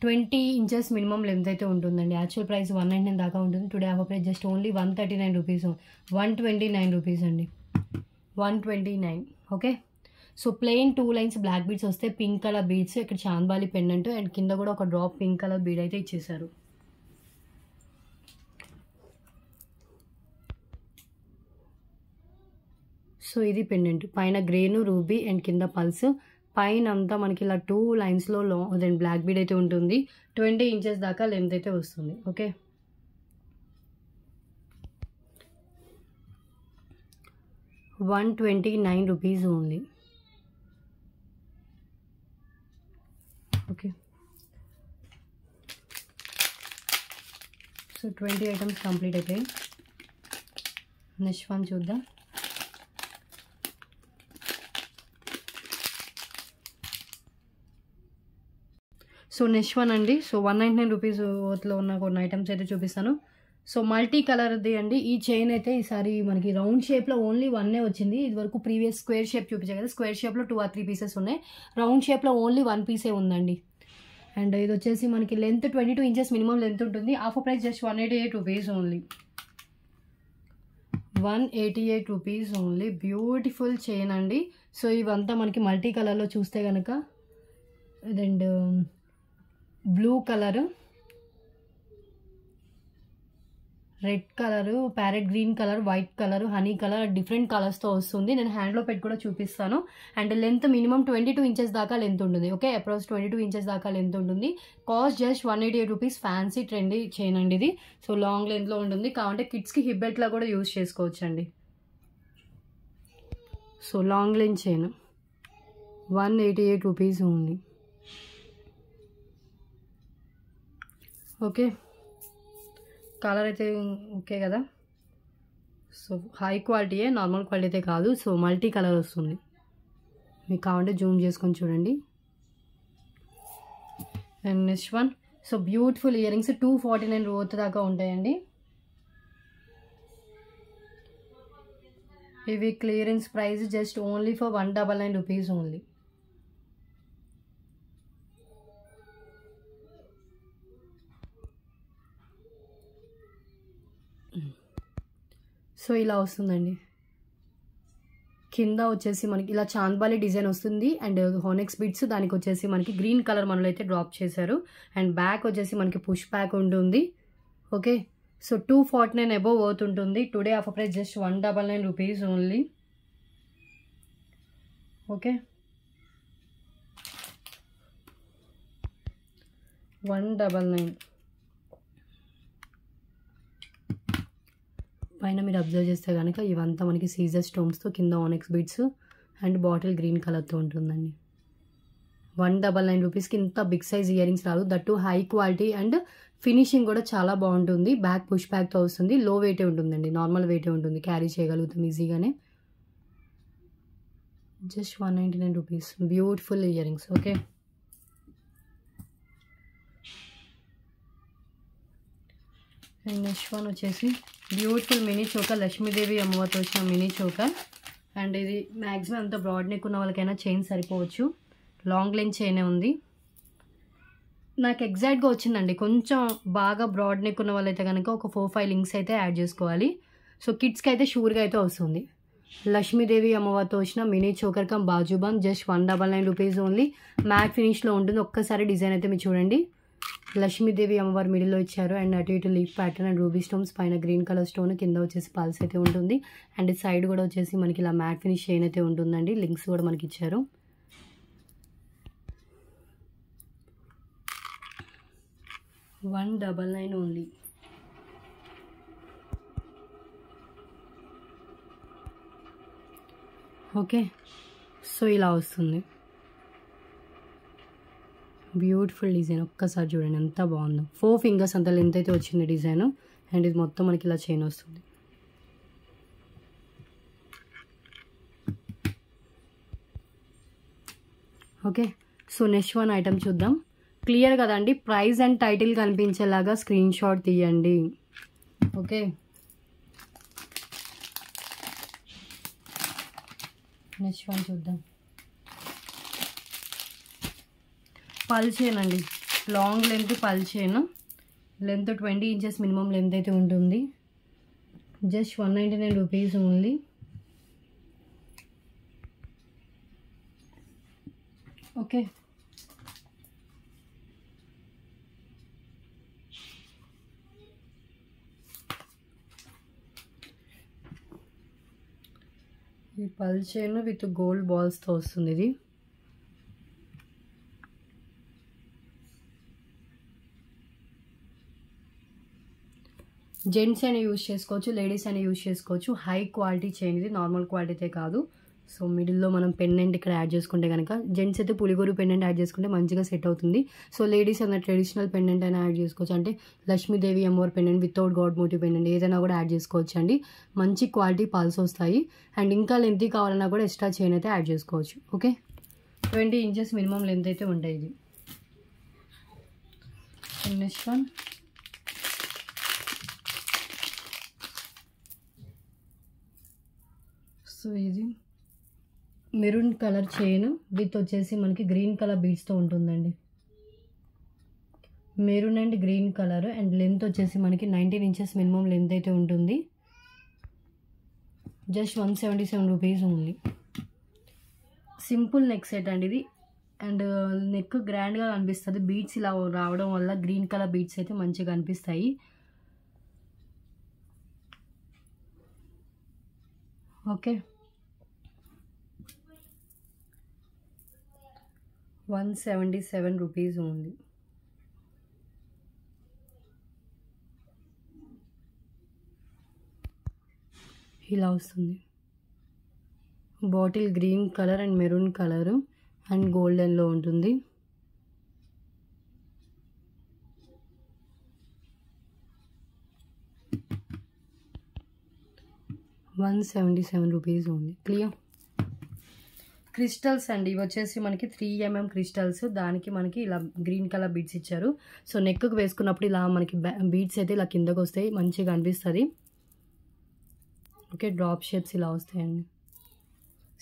[SPEAKER 1] 20 inches మినిమం లెంత్ అయితే ఉంటుందండి. యాక్చువల్ ప్రైస్ 199 దాకా ఉంటుంది. Today offer price just only 139 rupees, 129 rupees అండి, 129. Okay, so plain 2 lines black beads వస్తే పింక్ కలర్ బీడ్స్, ఇక్కడ చాంద్బాలి పెండెంట్ అండ్ కింద కూడా ఒక డ్రాప్ పింక్ కలర్ బీడ్ అయితే ఇచ్చేసారు. సో ఇది పెండెంట్, పైన గ్రేను రూబీ అండ్ కింద పల్స్, పైన అంతా మనకి ఇలా 2 linesలో దెన్ బ్లాక్ బీడ్ అయితే ఉంటుంది. 20 inches దాకా లెంత్ అయితే వస్తుంది. Okay, ₹129 only. Okay, so 20 items complete అయిపోయాయి. నెక్స్ట్ వన్ చూద్దాం. సో నెక్స్ట్ వన్ అండి. సో 199 రూపీస్ వర్త్లో ఉన్న కొన్ని ఐటమ్స్ అయితే చూపిస్తాను. సో మల్టీ కలర్ది అండి. ఈ చైన్ అయితే ఈసారి మనకి రౌండ్ షేప్లో ఓన్లీ 1 వచ్చింది. ఇది వరకు ప్రీవియస్ స్క్వేర్ షేప్ చూపించాయి కదా, స్క్వేర్ షేప్లో 2 or 3 pieces ఉన్నాయి. రౌండ్ షేప్లో ఓన్లీ 1 piece ఉందండి. అండ్ ఇది వచ్చేసి మనకి లెంత్ 22 inches మినిమం లెంత్ ఉంటుంది. Offer price just 188 rupees only, 188 rupees only. Beautiful chain అండి. సో ఇవంతా మనకి మల్టీ కలర్లో చూస్తే కనుక and blue colour, red colour, parrot green colour, white colour, honey colour, different కలర్స్తో వస్తుంది. నేను హ్యాండ్లో పెట్టి కూడా చూపిస్తాను. అండ్ లెంత్ మినిమం 22 inches దాకా లెంత్ ఉంటుంది. ఓకే, అప్రాక్స్ 22 inches దాకా లెంత్ ఉంటుంది. Cost just 188 rupees. Fancy trendy chain అండి ఇది. సో లాంగ్ లెంత్లో ఉంటుంది. కావాలంటే కిడ్స్కి హిప్ బెల్ట్లా కూడా యూజ్ చేసుకోవచ్చు అండి. So long length chain 188 rupees only. Okay, colour అయితే ఓకే కదా. సో హై క్వాలిటీయే, నార్మల్ క్వాలిటీ అయితే కాదు. సో మల్టీ కలర్ వస్తుంది. మీకు కావాలంటే జూమ్ చేసుకొని చూడండి. And next one. So beautiful ear rings 249 worth దాకా ఉంటాయండి. ఇవి clearance price just only for 199 rupees only. So ఇలా వస్తుందండి. కింద వచ్చేసి మనకి ఇలా చాంద్బాలి డిజైన్ వస్తుంది అండ్ హోనెక్స్ బీడ్స్, దానికి వచ్చేసి మనకి గ్రీన్ కలర్ మనలో అయితే డ్రాప్ చేశారు. అండ్ బ్యాక్ వచ్చేసి మనకి పుష్ బ్యాక్ ఉంటుంది. ఓకే, సో 249 అబోవ్ వర్త్ ఉంటుంది. Today offer price just 199 rupees only. Okay, 199. పైన మీరు అబ్జర్వ్ చేస్తే కనుక ఇవంతా మనకి సీజర్ స్టోన్స్తో, కింద ఆనెక్స్ బీడ్స్ అండ్ బాటిల్ గ్రీన్ కలర్తో ఉంటుందండి. 199 రూపీస్కి ఇంత బిగ్ సైజ్ ఇయర్ రింగ్స్ రాదు. That high quality and finishing కూడా చాలా బాగుంటుంది. బ్యాక్ పుష్ బ్యాక్తో వస్తుంది. లో వెయిటే ఉంటుందండి, నార్మల్ వెయిటే ఉంటుంది. క్యారీ చేయగలుగుతాం ఈజీగానే. Just 199 rupees. Beautiful ear rings. Okay, and next one వచ్చేసి బ్యూటిఫుల్ మినీ చోకర్, లక్ష్మీదేవి అమ్మవారితో వచ్చిన మినీ చోకర్. అండ్ ఇది మ్యాక్సిమం అంత బ్రాడ్ నెక్ ఉన్న వాళ్ళకైనా చైన్ సరిపోవచ్చు. లాంగ్ లెంత్ చైనే ఉంది. నాకు ఎగ్జాక్ట్గా వచ్చిందండి. కొంచెం బాగా బ్రాడ్ నెక్ ఉన్న వాళ్ళైతే కనుక ఒక 4-5 లింక్స్ అయితే యాడ్ చేసుకోవాలి. సో కిడ్స్కి అయితే షూర్గా అయితే వస్తుంది. లక్ష్మీదేవి అమ్మవారితో వచ్చిన mini choker come bajuband just 199 rupees only. Matte ఫినిష్లో ఉంటుంది. ఒక్కసారి డిజైన్ అయితే మీరు చూడండి. లక్ష్మీదేవి అమ్మవారి మిడిల్లో ఇచ్చారు అండ్ అటు ఇటు leaf pattern and ruby stones, పైన గ్రీన్ కలర్ స్టోన్, కింద వచ్చేసి పల్స్ అయితే ఉంటుంది. అండ్ సైడ్ కూడా వచ్చేసి మనకి ఇలా మ్యాట్ ఫినిష్ చైన్ అయితే ఉంటుందండి. లింక్స్ కూడా మనకి ఇచ్చారు. $199 ఓన్లీ. ఓకే, సో ఇలా వస్తుంది. Beautiful design. ఒక్కసారి చూడండి ఎంత బాగుందో. 4 fingers అంత లెంత్ అయితే వచ్చింది డిజైన్. అండ్ ఇది మొత్తం మనకి ఇలా చైన్ వస్తుంది. Okay, so next one item చూద్దాం. క్లియర్ కదండి. ప్రైస్ అండ్ టైటిల్ కనిపించేలాగా స్క్రీన్ షాట్ తీయండి. ఓకే, నెక్స్ట్ వన్ చూద్దాం. పల్ చైన్ అండి, long length pearl chain. Length 20 inches minimum length అయితే ఉంటుంది. Just 199 rupees only. ఓకే, ఈ పల్ చైన్ విత్ గోల్డ్ బాల్స్తో వస్తుంది. ఇది జెంట్స్ అయినా యూజ్ చేసుకోవచ్చు, లేడీస్ అయినా యూజ్ చేసుకోవచ్చు. హై క్వాలిటీ చైన్ ఇది, నార్మల్ క్వాలిటీ కాదు. సో మిడిల్లో మనం పెండెంట్ ఇక్కడ యాడ్ చేసుకుంటే కనుక, జెంట్స్ అయితే పులిగోరు పెండెంట్ యాడ్ చేసుకుంటే మంచిగా సెట్ అవుతుంది. సో లేడీస్ అయినా ట్రెడిషనల్ పెండెంట్ అయినా యాడ్ చేసుకోవచ్చు. అంటే లక్ష్మీదేవి అమ్మవారి pendant without god motive pendant ఏదైనా కూడా యాడ్ చేసుకోవచ్చు అండి. మంచి క్వాలిటీ పల్స్ వస్తాయి. అండ్ ఇంకా లెంత్ కావాలన్నా కూడా ఎక్స్ట్రా చైన్ అయితే యాడ్ చేసుకోవచ్చు. ఓకే, 20 ఇంచెస్ మినిమం లెంత్ అయితే ఉంటాయి ఇది. నెక్స్ట్ వన్, సో ఇది మెరూన్ కలర్ చైన్ విత్ వచ్చేసి మనకి గ్రీన్ కలర్ బీడ్స్తో ఉంటుందండి. Maroon and green colour. And length వచ్చేసి మనకి 19 ఇంచెస్ మినిమం లెంత్ అయితే ఉంటుంది. Just 177 rupees only. Simple neck set అండి ఇది. అండ్ నెక్ గ్రాండ్గా కనిపిస్తుంది. బీడ్స్ ఇలా రావడం వల్ల గ్రీన్ కలర్ బీడ్స్ అయితే మంచిగా కనిపిస్తాయి. Okay, 177 rupees only. ఇలా వస్తుంది. Bottle green colour and maroon colour and గోల్డెన్లో ఉంటుంది. ₹177 ఓన్లీ. క్లియర్. క్రిస్టల్స్ అండి, ఇవి వచ్చేసి మనకి 3mm క్రిస్టల్స్. దానికి మనకి ఇలా గ్రీన్ కలర్ బీడ్స్ ఇచ్చారు. సో నెక్కు వేసుకున్నప్పుడు ఇలా మనకి బీడ్స్ అయితే ఇలా కిందకు వస్తాయి, మంచిగా అనిపిస్తుంది. ఓకే, డ్రాప్ షేప్స్ ఇలా వస్తాయండి.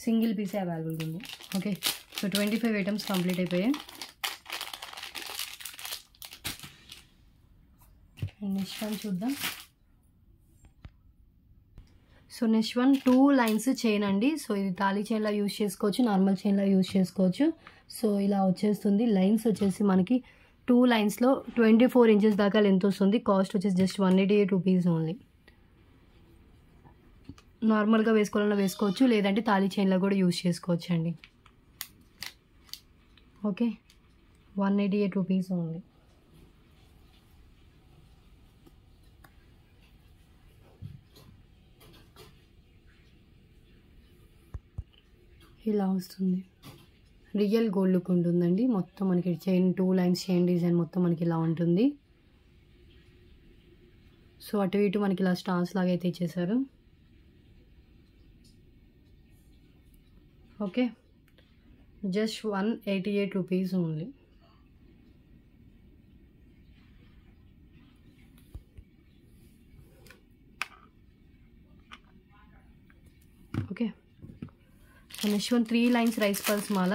[SPEAKER 1] సింగిల్ పీసే అవైలబుల్ ఉంది. ఓకే, సో 25 ఐటమ్స్ కంప్లీట్ అయిపోయాయి. నెక్స్ట్ వన్ చూద్దాం. So next one 2 lines chain అండి. సో ఇది తాళీ చైన్లా యూజ్ చేసుకోవచ్చు, నార్మల్ చైన్లా యూజ్ చేసుకోవచ్చు. సో ఇలా వచ్చేస్తుంది. లైన్స్ వచ్చేసి మనకి 2 లైన్స్లో 24 ఇంచెస్ దాకా లెంత్ వస్తుంది. కాస్ట్ వచ్చేసి జస్ట్ 188 రూపీస్ ఓన్లీ. నార్మల్గా వేసుకోవాలన్నా వేసుకోవచ్చు, లేదంటే తాళీ చైన్లో కూడా యూజ్ చేసుకోవచ్చు అండి. Okay, 188 rupees only. ఇలా వస్తుంది. రియల్ గోల్డ్ లుక్ ఉంటుందండి. మొత్తం మనకి చైన్ 2 లైన్స్ చైన్ డిజైన్ మొత్తం మనకి ఇలా ఉంటుంది. సో అటు ఇటు మనకి ఇలా స్టార్స్ లాగా అయితే ఇచ్చేసారు. Okay, just 188 rupees only. Okay, next one 3 lines rice pearls మాల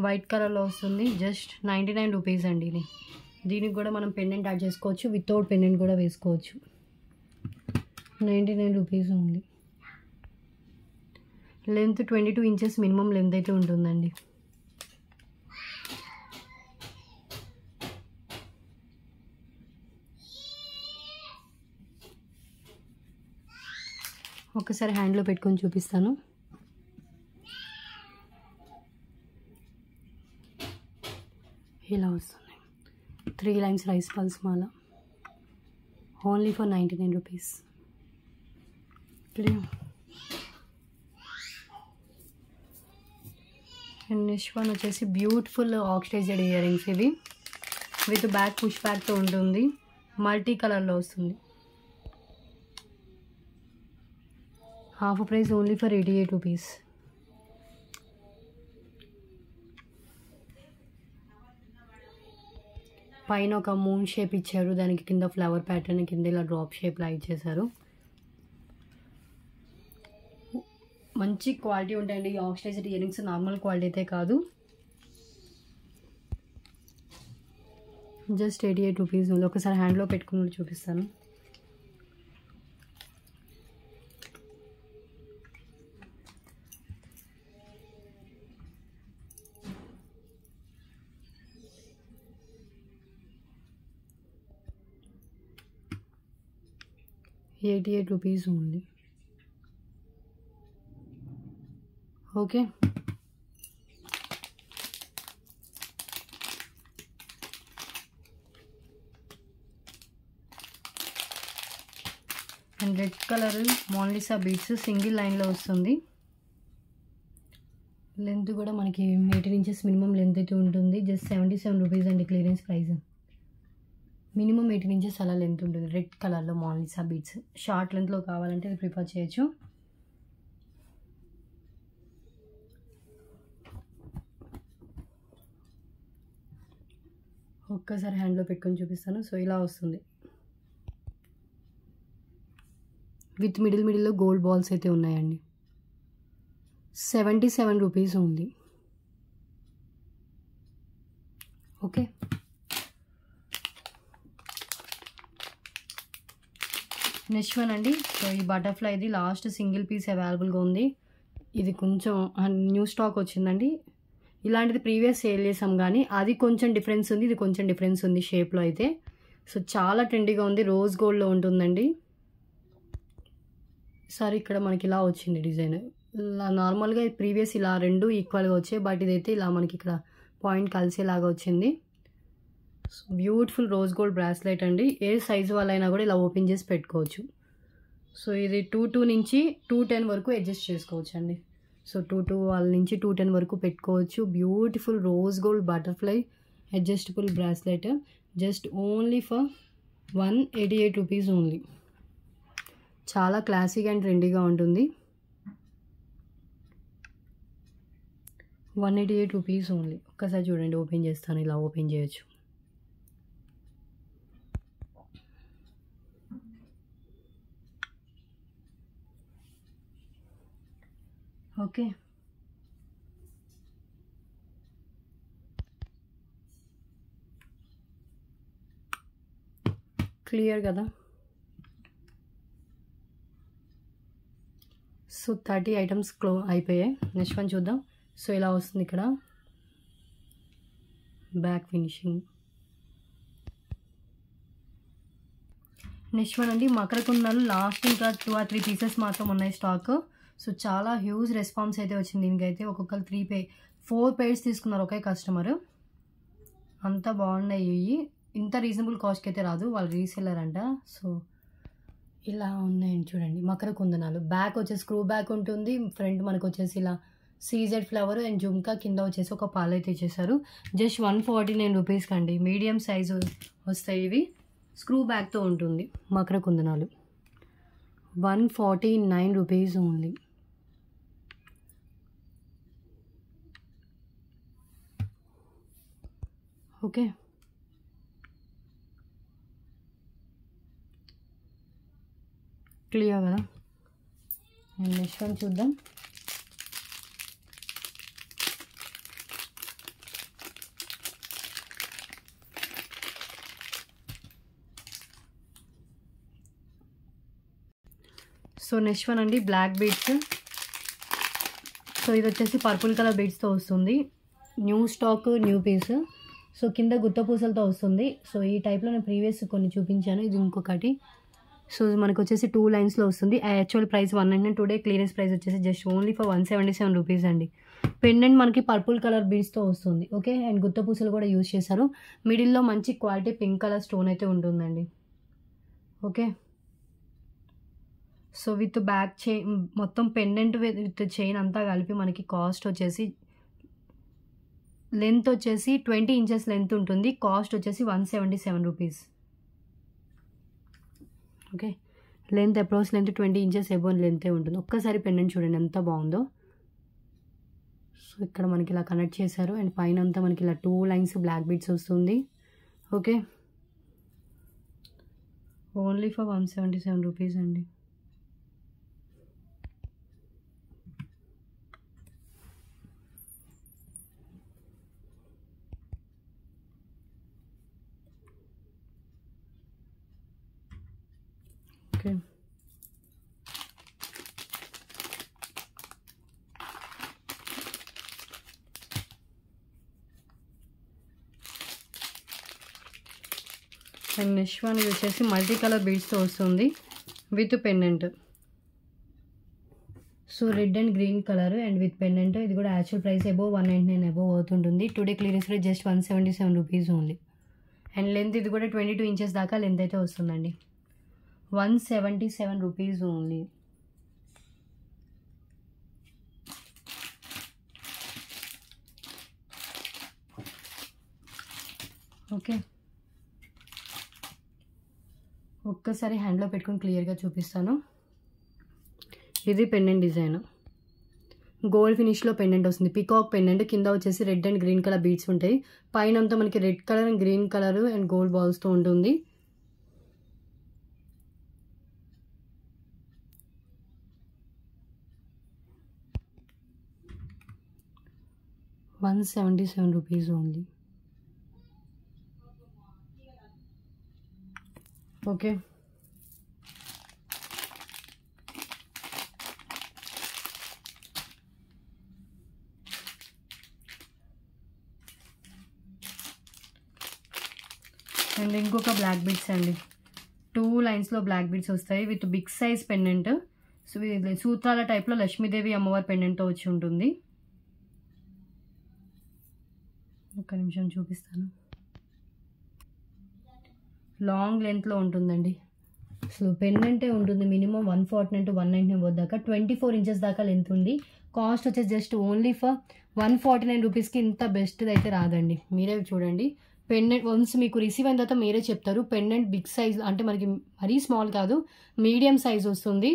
[SPEAKER 1] వైట్ కలర్లో వస్తుంది. జస్ట్ 99 రూపీస్ అండి ఇది. దీనికి కూడా మనం పెండెంట్ యాడ్ చేసుకోవచ్చు, వితౌట్ పెండెంట్ కూడా వేసుకోవచ్చు. 99 rupees only. Length 22 inches minimum length అయితే ఉంటుందండి. ఒకసారి హ్యాండ్లో పెట్టుకొని చూపిస్తాను. ఇలా వస్తుంది. 3 lines rice pearls Mala only for 99 rupees. And next one వచ్చేసి బ్యూటిఫుల్ ఆక్సిడైజ్డ్ ఇయర్ రింగ్స్. ఇవి విత్ బ్యాక్ పుష్ బ్యాక్తో ఉంటుంది. మల్టీ కలర్లో వస్తుంది. Half price only for 88 rupees. పైన ఒక మూన్ షేప్ ఇచ్చారు, దానికి కింద ఫ్లవర్ ప్యాటర్న్, కింద ఇలా డ్రాప్ షేప్లా ఇచ్చేసారు. మంచి క్వాలిటీ ఉంటాయండి ఈ ఆక్సిడైజ్డ్ ఇయర్ రింగ్స్, నార్మల్ క్వాలిటీ అయితే కాదు. Just 88 rupees. ఒకసారి హ్యాండ్లో పెట్టుకుని చూపిస్తాను. ₹88 only. Okay, and red colour Mona Lisa beads single లైన్లో వస్తుంది. లెంత్ కూడా మనకి 18 ఇంచెస్ మినిమం లెంత్ అయితే ఉంటుంది. జస్ట్ 77 రూపీస్ అండి క్లియరెన్స్ ప్రైస్. మినిమం 18 ఇంచెస్ అలా లెంత్ ఉంటుంది. రెడ్ కలర్లో మోనాలిసా బీడ్స్. షార్ట్ లెంత్లో కావాలంటే ఇది ప్రిఫర్ చేయొచ్చు. ఒక్కసారి హ్యాండ్లో పెట్టుకొని చూపిస్తాను. సో ఇలా వస్తుంది. విత్ మిడిల్లో గోల్డ్ బాల్స్ అయితే ఉన్నాయండి. 77 రూపీస్ ఉంది. ఓకే, నెక్స్ట్ వన్ అండి. సో ఈ బటర్ఫ్లై ఇది లాస్ట్ సింగిల్ పీస్ అవైలబుల్గా ఉంది. ఇది కొంచెం న్యూ స్టాక్ వచ్చిందండి. ఇలాంటిది ప్రీవియస్ సేల్ చేసాం కానీ అది కొంచెం డిఫరెన్స్ ఉంది, ఇది కొంచెం డిఫరెన్స్ ఉంది షేప్లో అయితే. సో చాలా ట్రెండీగా ఉంది. రోజ్ గోల్డ్లో ఉంటుందండి. సారీ, ఇక్కడ మనకి ఇలా వచ్చింది డిజైన్. నార్మల్గా ప్రీవియస్ ఇలా రెండు ఈక్వల్గా వచ్చాయి, బట్ ఇదైతే ఇలా మనకి ఇక్కడ పాయింట్ కలిసేలాగా వచ్చింది. బ్యూటిఫుల్ రోజ్ గోల్డ్ బ్రాస్లెట్ అండి. ఏ సైజు వాళ్ళైనా కూడా ఇలా ఓపెన్ చేసి పెట్టుకోవచ్చు. సో ఇది 22 నుంచి 210 వరకు అడ్జస్ట్ చేసుకోవచ్చు అండి. సో 22 వాళ్ళ నుంచి 210 వరకు పెట్టుకోవచ్చు. Beautiful rose gold butterfly adjustable bracelet. Just only for 188 rupees only. చాలా క్లాసిక్ అండ్ ట్రెండీగా ఉంటుంది. 188 రూపీస్ ఓన్లీ. ఒక్కసారి చూడండి, ఓపెన్ చేస్తాను. ఇలా ఓపెన్ చేయొచ్చు. ఓకే, క్లియర్ కదా. సో 30 ఐటమ్స్ అయిపోయాయి. నెక్స్ట్ వన్ చూద్దాం. సో ఇలా వస్తుంది ఇక్కడ బ్యాక్ ఫినిషింగ్. నెక్స్ట్ వన్ అండి, మకర కుందనాలు. లాస్ట్ ఇంకా 2 or 3 పీసెస్ మాత్రం ఉన్నాయి స్టాక్. సో చాలా హ్యూజ్ రెస్పాన్స్ అయితే వచ్చింది దీనికైతే. ఒక్కొక్కరు 4 pairs తీసుకున్నారు ఒకే కస్టమర్. అంత బాగున్నాయి. ఇంత రీజనబుల్ కాస్ట్కి అయితే రాదు, వాళ్ళు రీసెల్లర్ అంట. సో ఇలా ఉన్నాయండి చూడండి. మకర కుందనాలు. బ్యాక్ వచ్చేసి స్క్రూ బ్యాక్ ఉంటుంది. ఫ్రంట్ మనకు వచ్చేసి ఇలా సీజెడ్ ఫ్లవర్ అండ్ జుమ్కా, కింద వచ్చేసి ఒక పాలు అయితే ఇచ్చేసారు. జస్ట్ 149 రూపీస్కి అండి. మీడియం సైజు వస్తాయి ఇవి. స్క్రూ బ్యాక్తో ఉంటుంది. మకర కుందనాలు 149 రూపీస్ ఓన్లీ. ఓకే, క్లియర్ కదా. నెక్స్ట్ వన్ చూద్దాం. సో నెక్స్ట్ వన్ అండి, బ్లాక్ బీడ్స్. సో ఇది వచ్చేసి పర్పుల్ కలర్ బీడ్స్తో వస్తుంది. New stock, new piece. So కింద గుత్త పూసలతో వస్తుంది. సో ఈ టైప్లో నేను ప్రీవియస్ కొన్ని చూపించాను. ఇది ఇంకొకటి. సో మనకు వచ్చేసి 2 లైన్స్లో వస్తుంది. Actual price 199. Today clearance price వచ్చేసి జస్ట్ ఓన్లీ ఫర్ 177 రూపీస్ అండి. పెండెంట్ మనకి పర్పుల్ కలర్ బీడ్స్తో వస్తుంది. ఓకే, అండ్ గుత్త పూసలు కూడా యూజ్ చేశారు. మిడిల్లో మంచి క్వాలిటీ పింక్ కలర్ స్టోన్ అయితే ఉంటుందండి. Okay, so with back chain మొత్తం పెండెంట్ విత్ చైన్ అంతా కలిపి మనకి కాస్ట్ వచ్చేసి లెంత్ వచ్చేసి 20 ఇంచెస్ లెంత్ ఉంటుంది. కాస్ట్ వచ్చేసి 177 rupees. Okay, length approach length 20 inches ఎబోన్ లెంతే ఉంటుంది. ఒక్కసారి పెండెంట్ చూడండి ఎంత బాగుందో. సో ఇక్కడ మనకి ఇలా కనెక్ట్ చేశారు. అండ్ పైన అంతా మనకి ఇలా 2 లైన్స్ బ్లాక్ బీడ్స్ వస్తుంది. ఓకే, ఓన్లీ ఫర్ 177 రూపీస్ అండి. ఓకే, అండ్ నెక్స్ట్ వన్ ఇది వచ్చేసి మల్టీ కలర్ బీడ్స్తో వస్తుంది with pendant. So red and green colour and with pendant. ఇది కూడా యాక్చువల్ ప్రైస్ అబోవ్ 199 అబోవ్ అవుతుంటుంది. Today clearance rate just 177 rupees only. And length ఇది కూడా 22 ఇంచెస్ దాకా లెంత్ అయితే వస్తుందండి. 177 రూపీస్ ఓన్లీ. ఓకే, ఒక్కసారి హ్యాండ్లో పెట్టుకుని క్లియర్గా చూపిస్తాను. ఇది పెండెంట్ డిజైన్, గోల్డ్ ఫినిష్లో పెండెంట్ వస్తుంది. పికాక్ పెండెంట్, కింద వచ్చేసి red and green colour beads ఉంటాయి. పైన అంతా మనకి red colour and green colour and gold బాల్స్తో ఉంటుంది. $177 రూపీస్ ఓన్లీ. ఓకే, అండ్ ఇంకొక బ్లాక్ బీడ్స్ అండి. 2 లైన్స్లో బ్లాక్ బీడ్స్ వస్తాయి with big size pendant. So ఇది సూత్రాల టైప్లో లక్ష్మీదేవి అమ్మవారి పెండెంట్తో వచ్చి ఉంటుంది. ఒక్క నిమిషం చూపిస్తాను. లాంగ్ లెంత్లో ఉంటుందండి. సో పెండెంటే ఉంటుంది. మినిమం 149 to 199 దాకా 24 ఇంచెస్ దాకా లెంత్ ఉంది. కాస్ట్ వచ్చేసి జస్ట్ ఓన్లీ ఫర్ 149 రూపీస్కి ఇంత బెస్ట్ది అయితే రాదండి. మీరే చూడండి. పెండెంట్ వన్స్ మీకు రిసీవ్ అయిన తర్వాత మీరే చెప్తారు. పెండెంట్ బిగ్ సైజ్ అంటే మనకి మరీ స్మాల్ కాదు, మీడియం సైజ్ వస్తుంది.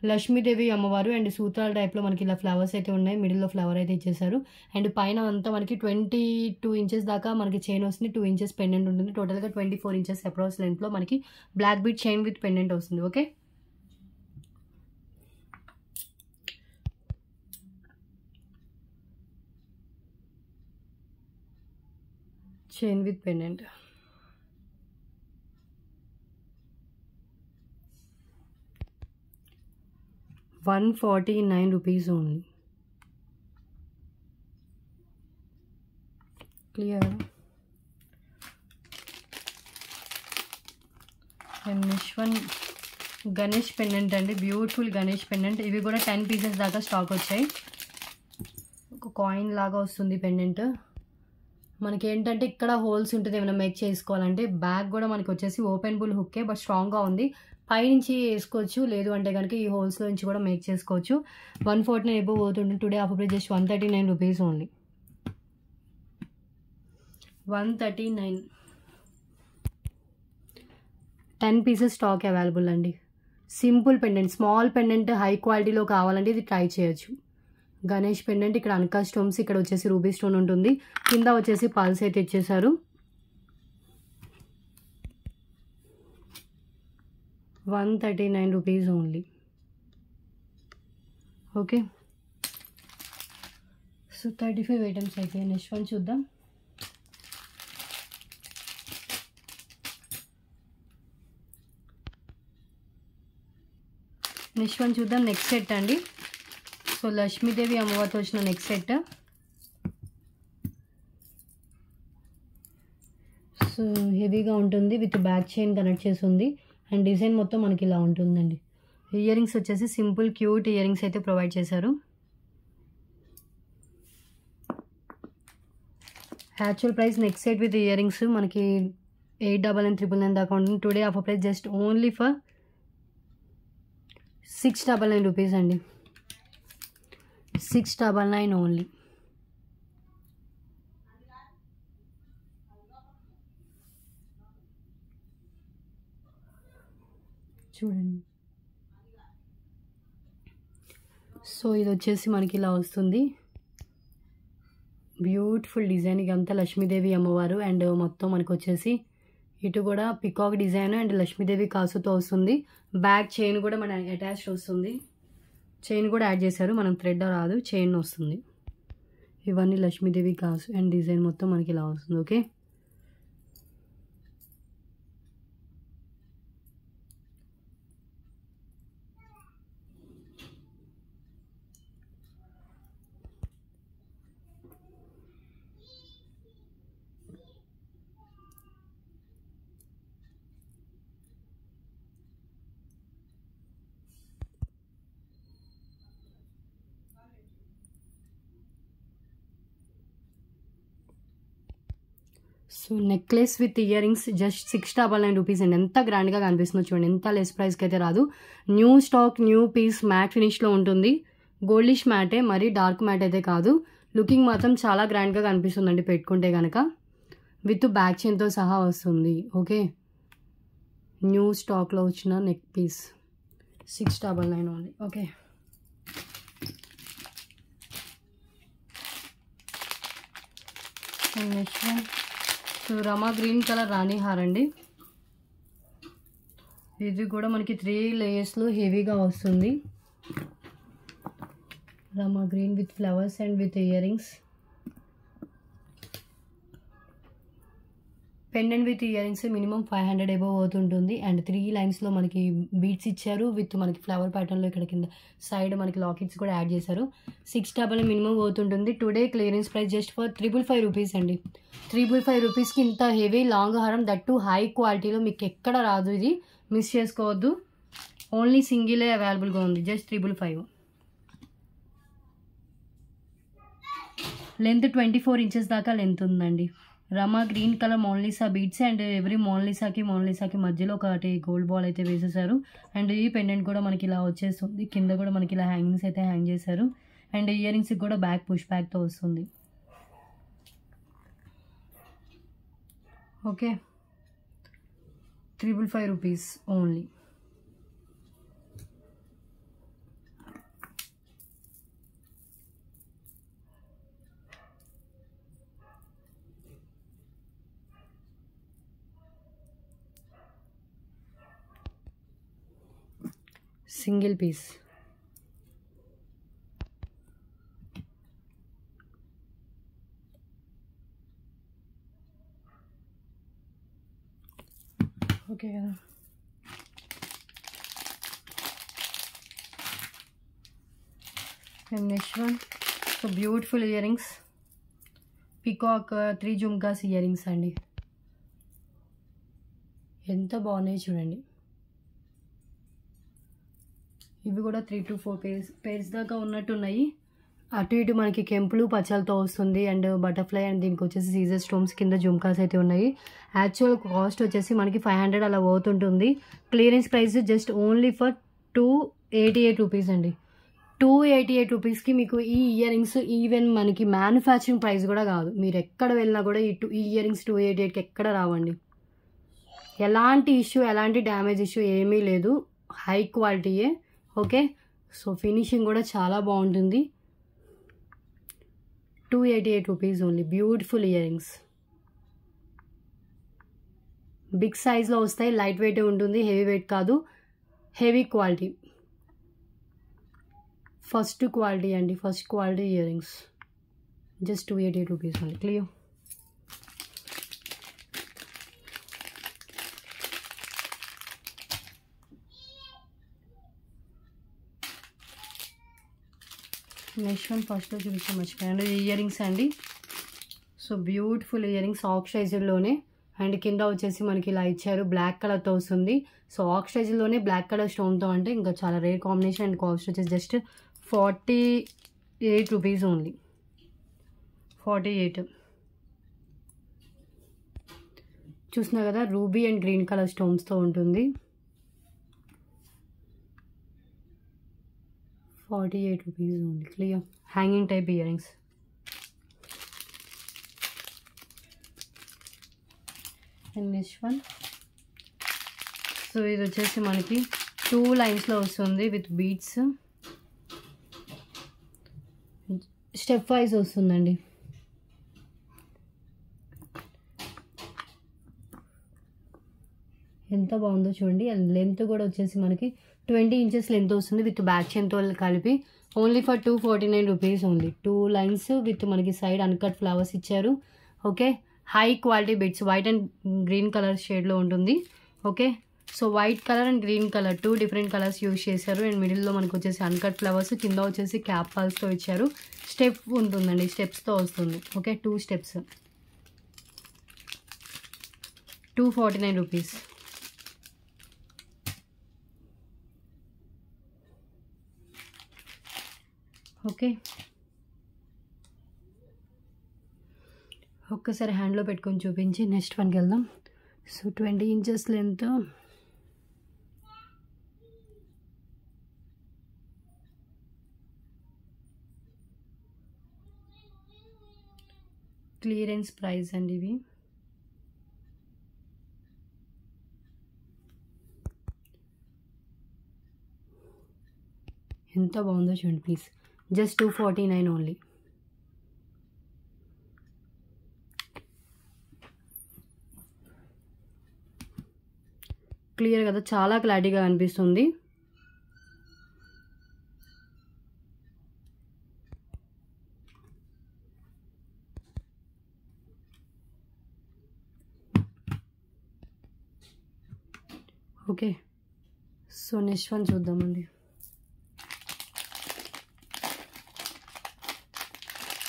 [SPEAKER 1] లక్ష్మీదేవి అమ్మవారు అండ్ సూత్రాల టైప్లో మనకి ఇలా ఫ్లవర్స్ అయితే ఉన్నాయి. మిడిల్లో ఫ్లవర్ అయితే ఇచ్చేసారు. అండ్ పైన అంతా మనకి 22 ఇంచెస్ దాకా మనకి చైన్ వస్తుంది. 2 ఇంచెస్ పెండెంట్ ఉంటుంది. టోటల్గా 24 ఇంచెస్ అప్రాక్స్ లెంత్లో మనకి black bead chain with pendant వస్తుంది. Okay, chain with pendant. $149 rupees only. Clear. And next one Ganesh pendant అండి. Beautiful Ganesh pendant. ఇవి కూడా 10 పీసెస్ దాకా స్టాక్ వచ్చాయి. ఒక కాయిన్ లాగా వస్తుంది పెండెంట్. మనకి ఏంటంటే ఇక్కడ హోల్స్ ఉంటుంది ఏమైనా మేక్ చేసుకోవాలంటే. బ్యాక్ కూడా మనకి వచ్చేసి ఓపెన్ బుల్ హుక్కే, బట్ స్ట్రాంగ్గా ఉంది. పైనుంచి వేసుకోవచ్చు, లేదు అంటే కనుక ఈ హోల్స్లో నుంచి కూడా మేక్ చేసుకోవచ్చు. 149 అబోవ్ అవుతుంది. Today offer price just 139 rupees only. 139. 10 pieces stock available అండి. Simple pendant, small pendant high క్వాలిటీలో కావాలంటే ఇది ట్రై చేయొచ్చు. గణేష్ పెండెంట్. ఇక్కడ అనకా స్టోన్స్, ఇక్కడ వచ్చేసి రూబీ స్టోన్ ఉంటుంది. కింద వచ్చేసి పల్స్ అయితే ఇచ్చేసారు. 139 rupees only. Okay, so 35 items అయితే. నెక్స్ట్ వన్ చూద్దాం. నెక్స్ట్ సెట్ అండి. సో లక్ష్మీదేవి అమ్మవారితో వచ్చిన నెక్స్ట్ సెట్. సో హెవీగా ఉంటుంది, విత్ బ్యాక్ చైన్ కనెక్ట్ చేసి ఉంది. అండ్ డిజైన్ మొత్తం మనకి ఇలా ఉంటుందండి. ఇయర్ రింగ్స్ వచ్చేసి సింపుల్ క్యూట్ ఇయర్ రింగ్స్ అయితే ప్రొవైడ్ చేశారు. Actual price next set with ear rings మనకి 899 దాకా ఉంటుంది. Today offer price just only for 699 rupees అండి. 699 ఓన్లీ. చూడండి. సో ఇది వచ్చేసి మనకి ఇలా వస్తుంది. Beautiful design. ఇదంతా లక్ష్మీదేవి అమ్మవారు అండ్ మొత్తం మనకు వచ్చేసి ఇటు కూడా పికాక్ డిజైన్ అండ్ లక్ష్మీదేవి కాసుతో వస్తుంది. బ్యాక్ చైన్ కూడా మన అటాచ్డ్ వస్తుంది. చైన్ కూడా యాడ్ చేశారు, మనం థ్రెడ్ రాదు, చైన్ వస్తుంది. ఇవన్నీ లక్ష్మీదేవి కాసు అండ్ డిజైన్ మొత్తం మనకి ఇలా వస్తుంది. Okay, so necklace with ear rings just 699 rupees అండి. ఎంత గ్రాండ్గా కనిపిస్తుందో చూడండి, ఎంత లెస్ ప్రైస్కి అయితే రాదు. New stock, new piece, matte ఫినిష్లో ఉంటుంది. గోల్డిష్ మ్యాటే, మరి డార్క్ మ్యాట్ అయితే కాదు. లుకింగ్ మాత్రం చాలా గ్రాండ్గా కనిపిస్తుందండి పెట్టుకుంటే కనుక. విత్ బ్యాక్ చైన్తో సహా వస్తుంది. ఓకే, న్యూ స్టాక్లో వచ్చిన neck piece 699 only. Okay, next so rama green colour rani haar అండి. ఇది కూడా మనకి 3 లేయర్స్లో హెవీగా వస్తుంది. Rama green with flowers and with ear rings. Pendant with ear rings minimum 500 above అవుతుంటుంది. అండ్ 3 లైన్స్లో మనకి బీడ్స్ ఇచ్చారు విత్ మనకి ఫ్లవర్ ప్యాటర్న్లో ఇక్కడ కింద సైడ్ మనకి లాకెట్స్ కూడా యాడ్ చేశారు. 600 మినిమం అవుతుంటుంది. Today clearance price just for 555 rupees అండి. 555 రూపీస్కి ఇంత హెవీ లాంగ్ హారం, దట్టు హై క్వాలిటీలో మీకు ఎక్కడ రాదు. ఇది మిస్ చేసుకోవద్దు. ఓన్లీ సింగిలే అవైలబుల్గా ఉంది, జస్ట్ 555. లెంత్ 24 ఇంచెస్ దాకా లెంత్ ఉందండి. Rama green colour Mona Lisa beads and every మోనాలిసాకి మధ్యలో ఒకటి గోల్డ్ బాల్ అయితే వేసేసారు. అండ్ ఈ పెండెంట్ కూడా మనకి ఇలా వచ్చేస్తుంది. కింద కూడా మనకి ఇలా హ్యాంగింగ్స్ అయితే హ్యాంగ్ చేశారు. అండ్ ఇయర్ రింగ్స్కి కూడా బ్యాక్ పుష్ బ్యాక్తో వస్తుంది. Okay, 555 rupees only. Single piece. Okay కదా, and next one so beautiful ear rings, peacock 3 jhumkas ear rings అండి. ఎంత బాగున్నాయి చూడండి. ఇవి కూడా 3 to 4 పేర్స్ దాకా ఉన్నట్టున్నాయి. అటు ఇటు మనకి కెంపులు పచ్చలతో వస్తుంది అండ్ బటర్ఫ్లై అండ్ దీనికి వచ్చేసి సీజర్ స్టోన్స్ కింద జుమ్కాస్ అయితే ఉన్నాయి. యాక్చువల్ కాస్ట్ వచ్చేసి మనకి 500 అలా అవుతుంటుంది. Clearance price just only for 288 rupees అండి. 288 రూపీస్కి మీకు ఈ ఇయర్ రింగ్స్ ఈవెన్ మనకి మ్యానుఫ్యాక్చరింగ్ ప్రైస్ కూడా కాదు. మీరు ఎక్కడ వెళ్ళినా కూడా ఈ ఇయర్ రింగ్స్ 288కి ఎక్కడ రావండి. ఎలాంటి ఇష్యూ, ఎలాంటి డ్యామేజ్ ఇష్యూ ఏమీ లేదు. హై క్వాలిటీయే. ఓకే, సో ఫినిషింగ్ కూడా చాలా బాగుంటుంది. 288 rupees only. Beautiful ear rings, big సైజ్లో వస్తాయి. లైట్ వెయిట్ ఉంటుంది, హెవీ వెయిట్ కాదు. హెవీ క్వాలిటీ, ఫస్ట్ క్వాలిటీ అండి. First quality ear rings just 288 rupees only. Clear. Next one ఫస్ట్లో చూపించే మర్చిపోయాను, ఇయర్ రింగ్స్ అండి. సో బ్యూటిఫుల్ ఇయర్ రింగ్స్ ఆక్సిడైజర్లోనే. అండ్ కింద వచ్చేసి మనకి ఇలా ఇచ్చారు, బ్లాక్ కలర్తో వస్తుంది. సో ఆక్సిడైజర్లోనే బ్లాక్ కలర్ స్టోన్తో అంటే ఇంకా చాలా రేర్ కాంబినేషన్. అండ్ కాస్ట్ వచ్చేసి జస్ట్ 48 రూపీస్ ఓన్లీ. 48. చూసినా కదా, రూబీ అండ్ గ్రీన్ కలర్ స్టోన్స్తో ఉంటుంది. 48 rupees only. Clear. Hanging type ear rings. And next one so ఇది వచ్చేసి మనకి 2 లైన్స్లో వస్తుంది విత్ బీడ్స్. స్టెప్ వైజ్ వస్తుందండి. ఎంత బాగుందో చూడండి. అండ్ లెంత్ కూడా వచ్చేసి మనకి 20 ఇంచెస్ లెంత్ వస్తుంది విత్ బ్యాక్ చైన్తో కలిపి. Only for 249 rupees only. 2 lines with మనకి సైడ్ అన్కట్ ఫ్లవర్స్ ఇచ్చారు. Okay, high quality bits white and green colour షేడ్లో ఉంటుంది. Okay, so white colour and green colour 2 different colours use చేశారు. And మిడిల్లో మనకు వచ్చేసి అన్కట్ ఫ్లవర్స్, కింద వచ్చేసి క్యాప్ పల్స్తో ఇచ్చారు. స్టెప్ ఉంటుందండి, స్టెప్స్తో వస్తుంది. Okay, 2 steps. 249 రూపీస్. ఓకే, ఒక్కసారి హ్యాండ్లో పెట్టుకొని చూపించి నెక్స్ట్ వన్కి వెళ్దాం. So 20 inches length, clearance price అండి ఇవి. ఎంత బాగుందో చూడండి ప్లీజ్. Just 249 only. క్లియర్ కదా, చాలా క్లారిటీగా అనిపిస్తుంది. ఓకే, సో నెక్స్ట్ వన్ చూద్దామండి.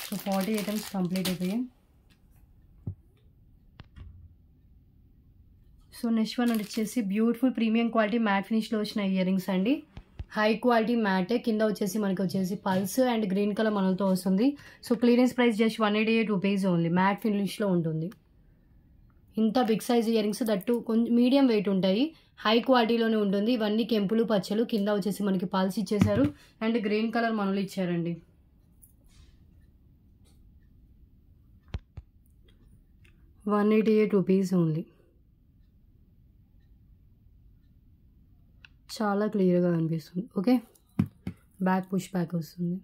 [SPEAKER 1] సో 40 ఐటమ్స్ కంప్లీట్ అయిపోయాయి. సో నెక్స్ట్ వన్ వచ్చేసి బ్యూటిఫుల్ ప్రీమియం క్వాలిటీ మ్యాట్ ఫినిష్లో వచ్చిన ఇయర్ రింగ్స్ అండి. హై క్వాలిటీ మ్యాటే, కింద వచ్చేసి మనకి వచ్చేసి పల్స్ అండ్ గ్రీన్ కలర్ మనలతో వస్తుంది. So clearance price just 188 rupees only. Matte ఫినిష్లో ఉంటుంది. ఇంత బిగ్ సైజ్ ఇయర్ రింగ్స్, దట్టు కొంచెం మీడియం వెయిట్ ఉంటాయి, హై క్వాలిటీలోనే ఉంటుంది. ఇవన్నీ కెంపులు పచ్చలు, కింద వచ్చేసి మనకి పల్స్ ఇచ్చేసారు అండ్ గ్రీన్ కలర్ మనలు ఇచ్చారండి. ₹188 ఓన్లీ. చాలా క్లియర్గా అనిపిస్తుంది. ఓకే, బ్యాక్ పుష్ బ్యాక్ వస్తుంది.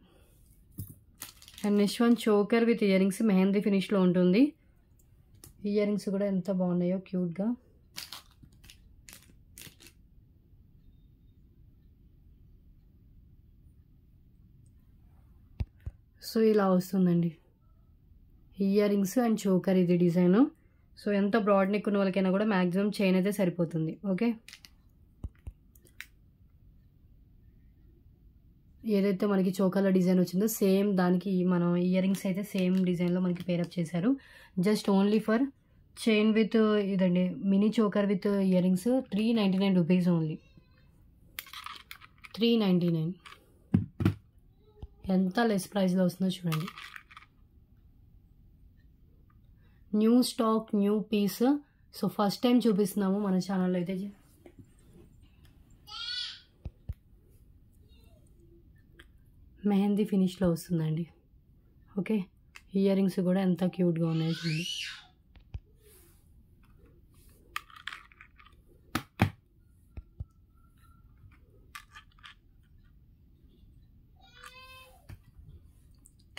[SPEAKER 1] And next one choker with ear rings, mehndi ఫినిష్లో ఉంటుంది. ఇయర్ రింగ్స్ కూడా ఎంత బాగున్నాయో క్యూట్గా. సో ఇలా వస్తుందండి ఇయర్ రింగ్స్ అండ్ చోకర్, ఇది డిజైన్. సో ఎంత బ్రాడ్ నెక్ ఉన్న వాళ్ళకైనా కూడా మ్యాక్సిమం చైన్ అయితే సరిపోతుంది. ఓకే, ఏదైతే మనకి చోకర్లో డిజైన్ వచ్చిందో సేమ్ దానికి మనం ఇయర్ రింగ్స్ అయితే సేమ్ డిజైన్లో మనకి పేరప్ చేశారు. Just only for chain with ఇదండి mini choker with ear rings 399 rupees only. 399. ఎంత లెస్ ప్రైస్లో వస్తుందో చూడండి. New stock, new piece. So first time చూపిస్తున్నాము మన ఛానల్లో అయితే. మెహందీ ఫినిష్లో వస్తుందండి. ఓకే, ఇయర్ రింగ్స్ కూడా ఎంత క్యూట్గా ఉన్నాయి చూడండి.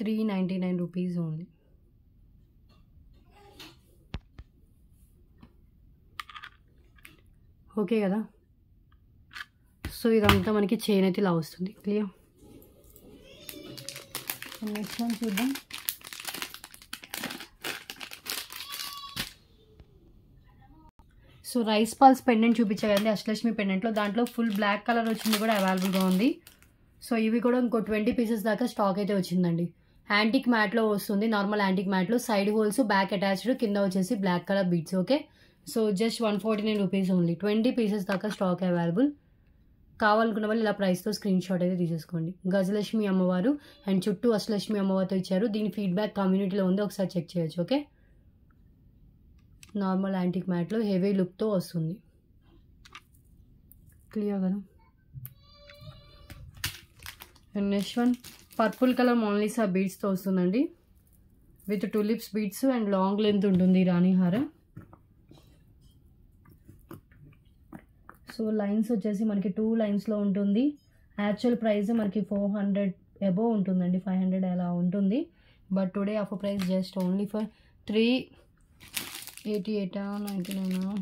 [SPEAKER 1] ₹399 ఓన్లీ. ఓకే కదా, సో ఇదంతా మనకి చైన్ అయితే ఇలా వస్తుంది. క్లియర్. నెక్స్ట్ వన్ చూద్దాం. సో రైస్ పాల్స్ పెండెంట్ చూపించా కదండి అష్టలక్ష్మి పెండెంట్లో, దాంట్లో ఫుల్ బ్లాక్ కలర్ వచ్చింది కూడా అవైలబుల్గా ఉంది. సో ఇవి కూడా ఇంకో 20 పీసెస్ దాకా స్టాక్ అయితే వచ్చిందండి. యాంటిక్ మ్యాట్లో వస్తుంది, నార్మల్ యాంటిక్ మ్యాట్లో సైడ్ హోల్స్, బ్యాక్ అటాచ్డ్, కింద వచ్చేసి black colour beads. Okay, so just 149 rupees only. 20 pieces దాకా స్టాక్ అవైలబుల్. కావాలనుకున్న వాళ్ళు ఇలా ప్రైస్తో స్క్రీన్ షాట్ అయితే తీసేసుకోండి. గజలక్ష్మి అమ్మవారు అండ్ చుట్టూ అష్టలక్ష్మి అమ్మవారితో ఇచ్చారు. దీని ఫీడ్బ్యాక్ కమ్యూనిటీలో ఉంది, ఒకసారి చెక్ చేయొచ్చు. ఓకే, నార్మల్ యాంటిక్ మ్యాట్లో హెవీ లుక్తో వస్తుంది. క్లియర్ కదా. And next one purple colour Mona Lisa బీడ్స్తో వస్తుందండి, with tulips beads and long length ఉంటుంది రాణి హారం. సో లైన్స్ వచ్చేసి మనకి 2 లైన్స్లో ఉంటుంది. యాక్చువల్ ప్రైస్ మనకి 400 అబోవ్ ఉంటుందండి, 500 అలా ఉంటుంది. But today offer price just only for 388 99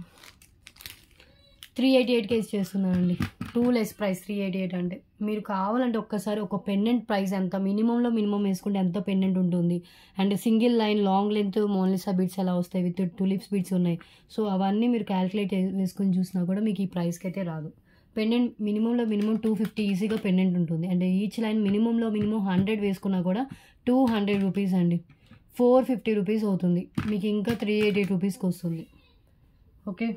[SPEAKER 1] 388కే ఇచ్చేస్తున్నానండి. 2 less price 388 అంటే. మీరు కావాలంటే ఒక్కసారి ఒక పెండెంట్ ప్రైస్ ఎంత మినిమంలో మినిమం వేసుకుంటే ఎంత పెండెంట్ ఉంటుంది and single line long length Mona Lisa beads ఎలా వస్తాయి విత్ టులిప్స్ బీడ్స్ ఉన్నాయి. సో అవన్నీ మీరు క్యాలిక్యులేట్ వేసుకొని చూసినా కూడా మీకు ఈ ప్రైస్కి అయితే రాదు. పెండెంట్ మినిమంలో మినిమం 250 ఈజీగా పెండెంట్ ఉంటుంది అండ్ ఈచ్ లైన్ మినిమంలో మినిమం 100 వేసుకున్నా కూడా 200 రూపీస్ అండి. 450 రూపీస్ అవుతుంది. మీకు ఇంకా 388 రూపీస్కి వస్తుంది. Okay.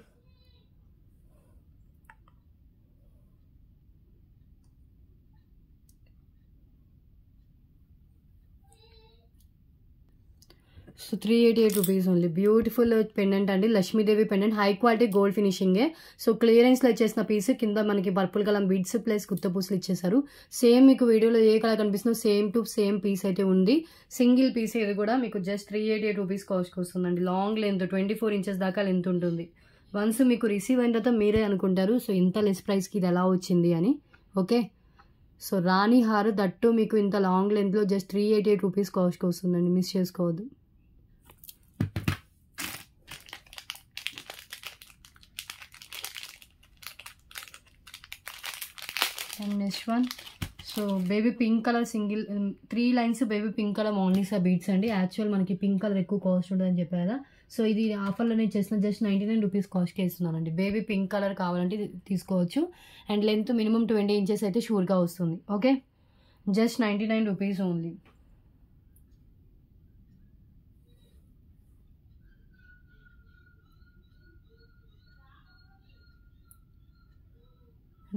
[SPEAKER 1] So 388 rupees only. Beautiful pendant అండి. Lakshmidevi pendant high quality gold ఫినిషింగే. సో క్లియరెన్స్లో ఇచ్చేసిన పీస్ కింద మనకి పర్పుల్ కలర్ బీడ్స్ ప్లస్ గుత్తపూసలు ఇచ్చేసారు. సేమ్ మీకు వీడియోలో ఏ కలర్ కనిపిస్తుందో సేమ్ టు సేమ్ పీస్ అయితే ఉంది. సింగిల్ పీస్ ఇది కూడా మీకు జస్ట్ 388 రూపీస్ కాస్ట్కి వస్తుందండి. లాంగ్ లెంత్ 24 ఇంచెస్ దాకా లెంత్ ఉంటుంది. వన్స్ మీకు రిసీవ్ అయిన తర్వాత మీరే అనుకుంటారు సో ఇంత లెస్ ప్రైస్కి ఇది ఎలా వచ్చింది అని. ఓకే. సో రాణి హార్ దట్టు మీకు ఇంత లాంగ్ లెంత్లో జస్ట్ 388 రూపీస్ కాస్ట్కి వస్తుందండి. మిస్ చేసుకోవద్దు. And next one so baby pink colour single 3 lines baby pink colour Mona Lisa beads అండి. యాక్చువల్ మనకి పింక్ కలర్ ఎక్కువ కాస్ట్ ఉంటుందని చెప్పారు కదా. సో ఇది ఆఫర్లోనే చేసిన జస్ట్ 99 రూపీస్ కాస్ట్కి ఇస్తున్నానండి. బేబీ పింక్ కలర్ కావాలంటే తీసుకోవచ్చు అండ్ లెంత్ మినిమం 20 ఇంచెస్ అయితే షూర్గా వస్తుంది. Okay. Just 99 rupees only.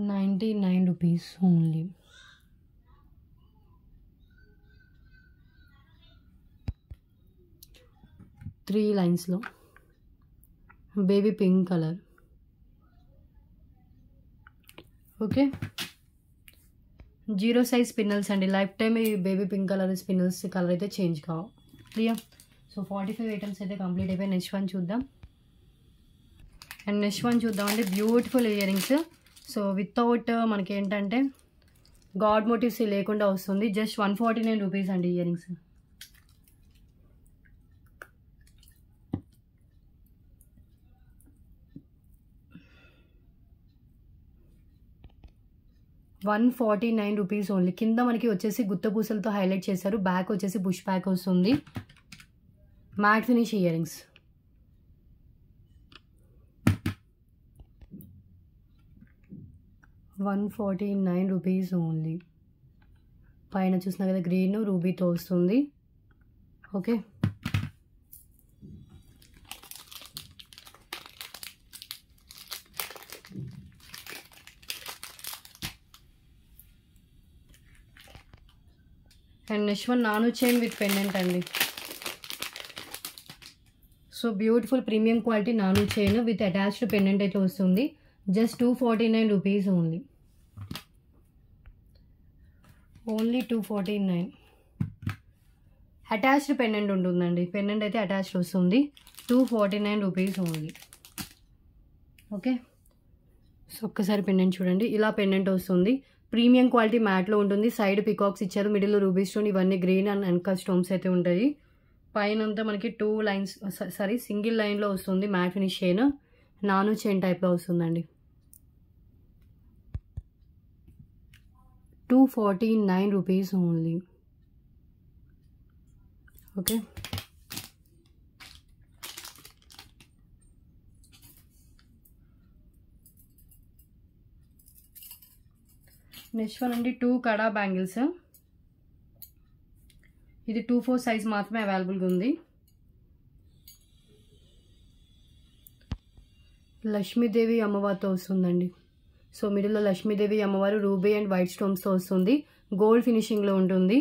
[SPEAKER 1] ₹99 only. Three లైన్స్లో baby pink colour. Okay. 0 size spinels అండి. లైఫ్ టైమ్ ఈ baby pink colour spinels colour అయితే చేంజ్ కావు. క్లియర్. సో 45 ఐటమ్స్ అయితే కంప్లీట్ అయిపోయి. నెక్స్ట్ వన్ చూద్దాం. అండ్ నెక్స్ట్ వన్ చూద్దామండి. Beautiful ear rings. So without మనకి ఏంటంటే గాడ్ మోటివ్స్ లేకుండా వస్తుంది. జస్ట్ 149 రూపీస్ అండి ఇయర్ రింగ్స్. ₹149 ఓన్లీ. కింద మనకి వచ్చేసి గుత్తపూసలతో హైలైట్ చేశారు. బ్యాక్ వచ్చేసి బుష్ బ్యాక్ వస్తుంది. Matte finish ear rings. ₹149 only. పైన చూసినా కదా గ్రీన్ రూబీతో వస్తుంది. ఓకే. అండ్ నెక్స్ట్ వన్ నాను చైన్ విత్ పెండెంట్ అండి. సో బ్యూటిఫుల్ ప్రీమియం క్వాలిటీ నాను చైన్ విత్ అటాచ్డ్ పెండెంట్ అయితే వస్తుంది. Just ₹249 only. Only 249. Attached pendant ఉంటుందండి. పెండెంట్ అయితే అటాచ్డ్ వస్తుంది. ₹249 ఓన్లీ. ఓకే. సో ఒక్కసారి పెండెంట్ చూడండి. ఇలా పెండెంట్ వస్తుంది. ప్రీమియం క్వాలిటీ మ్యాట్లో ఉంటుంది. సైడ్ పికాక్స్ ఇచ్చారు. మిడిల్లో రూబీ స్టోన్ ఇవన్నీ గ్రీన్ అండ్ అన్కట్ స్టోన్స్ అయితే ఉంటాయి. పైన అంతా మనకి 2 లైన్స్ సింగిల్ లైన్లో వస్తుంది. మ్యాట్ ఫినిష్ చైన్ నాను చైన్ టైప్లో వస్తుందండి. ₹249 ఓన్లీ. ఓకే. నెక్స్ట్ వన్ అండి 2 కడా బ్యాంగిల్స్. ఇది 2/4 సైజ్ మాత్రమే అవైలబుల్గా ఉంది. లక్ష్మీదేవి అమ్మవారితో వస్తుందండి. సో మిడిల్లో లక్ష్మీదేవి అమ్మవారు రూబీ అండ్ వైట్ స్టోన్స్తో వస్తుంది. గోల్డ్ ఫినిషింగ్లో ఉంటుంది.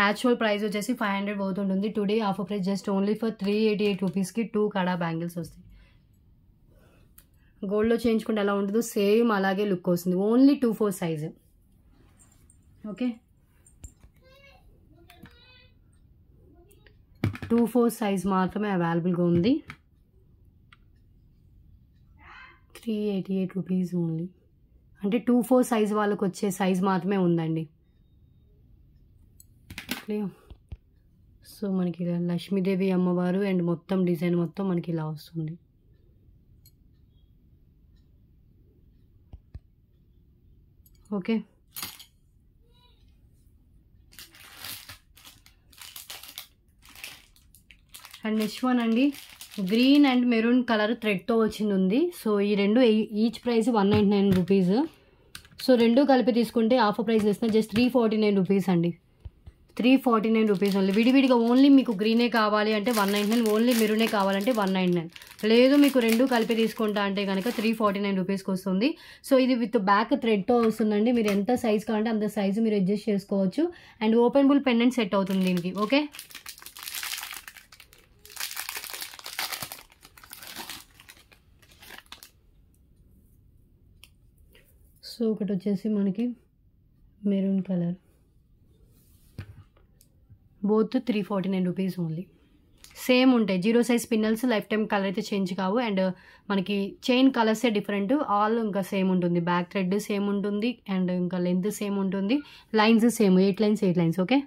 [SPEAKER 1] యాక్చువల్ ప్రైస్ వచ్చేసి 500 పోతుంటుంది. Today offer price just only for 388 రూపీస్కి 2 కడా బ్యాంగిల్స్ వస్తాయి. గోల్డ్లో చేయించుకుంటే ఎలా ఉంటుందో సేమ్ అలాగే లుక్ వస్తుంది. Only 2/4 size. ఓకే. 2/4 సైజ్ మాత్రమే అవైలబుల్గా ఉంది. 388 రూపీస్ ఓన్లీ. అంటే 2/4 సైజ్ వాళ్ళకి వచ్చే సైజ్ మాత్రమే ఉందండి. క్లియర్. సో మనకి ఇలా లక్ష్మీదేవి అమ్మవారు అండ్ మొత్తం డిజైన్ మొత్తం మనకి ఇలా వస్తుంది. ఓకే. అండ్ నెక్స్ట్ వన్ అండి, గ్రీన్ అండ్ మెరూన్ కలర్ థ్రెడ్తో వచ్చింది ఉంది. సో ఈ రెండు ఈచ్ ప్రైస్ 199 రూపీస్. సో రెండు కలిపి తీసుకుంటే ఆఫర్ ప్రైస్ ఇస్తున్నా జస్ట్ 349 రూపీస్ అండి. 349 రూపీస్ ఓన్లీ. విడివిడిగా ఓన్లీ మీకు గ్రీనే కావాలి అంటే 199, ఓన్లీ మెరూనే కావాలంటే 199. లేదు మీకు రెండు కలిపి తీసుకుంటా అంటే కనుక 349 రూపీస్కి వస్తుంది. సో ఇది విత్ బ్యాక్ థ్రెడ్తో వస్తుందండి. మీరు ఎంత సైజ్ కావాలంటే అంత సైజు మీరు అడ్జస్ట్ చేసుకోవచ్చు. అండ్ ఓపెనబుల్ పెండెంట్ సెట్ అవుతుంది దీనికి. ఓకే. సో ఒకటి వచ్చేసి మనకి maroon colour, both 349 rupees only. Same ఉంటాయి, 0 సైజ్ పిన్నల్స్, లైఫ్ టైం కలర్ అయితే చేంజ్ కావు. అండ్ మనకి చైన్ కలర్సే డిఫరెంట్, ఆల్ ఇంకా సేమ్ ఉంటుంది. బ్యాక్ థ్రెడ్ సేమ్ ఉంటుంది అండ్ ఇంకా లెంత్ సేమ్ ఉంటుంది, lines same, 8 lines. Okay.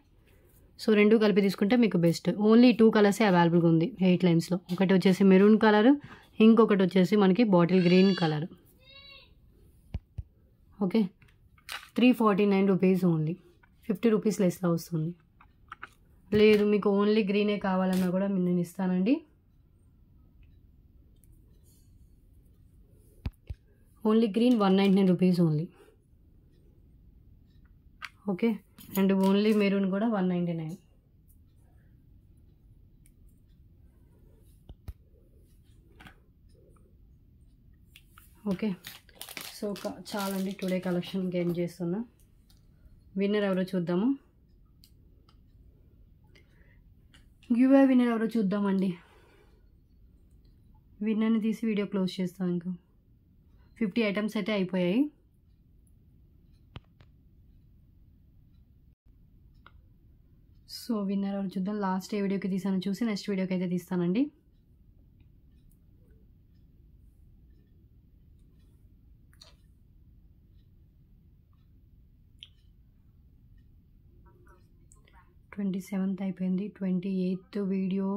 [SPEAKER 1] So రెండు కలిపి తీసుకుంటే మీకు బెస్ట్. ఓన్లీ 2 కలర్సే అవైలబుల్గా ఉంది 8 లైన్స్లో. ఒకటి వచ్చేసి మెరూన్ కలర్, ఇంకొకటి వచ్చేసి మనకి bottle green colour. Okay. 349 rupees only, 50 rupees లెస్లో వస్తుంది. లేదు మీకు ఓన్లీ గ్రీనే కావాలన్నా కూడా నేను ఇస్తానండి. Only green 199 rupees only. Okay. And only maroon కూడా 199. ఓకే. సో చాలండి, టుడే కలెక్షన్ గెయిన్ చేస్తున్నా. విన్నర్ ఎవరో చూద్దాము. గివ్ విన్నర్ ఎవరో చూద్దామండి. విన్నర్ని తీసి వీడియో క్లోజ్ చేస్తాం. ఇంకా 50 ఐటమ్స్ అయితే అయిపోయాయి. సో విన్నర్ ఎవరు చూద్దాం. లాస్ట్ ఏ వీడియోకి తీసాను చూసి నెక్స్ట్ వీడియోకి అయితే తీస్తానండి. ట్వంటీ 27th అయిపోయింది, 28th వీడియో.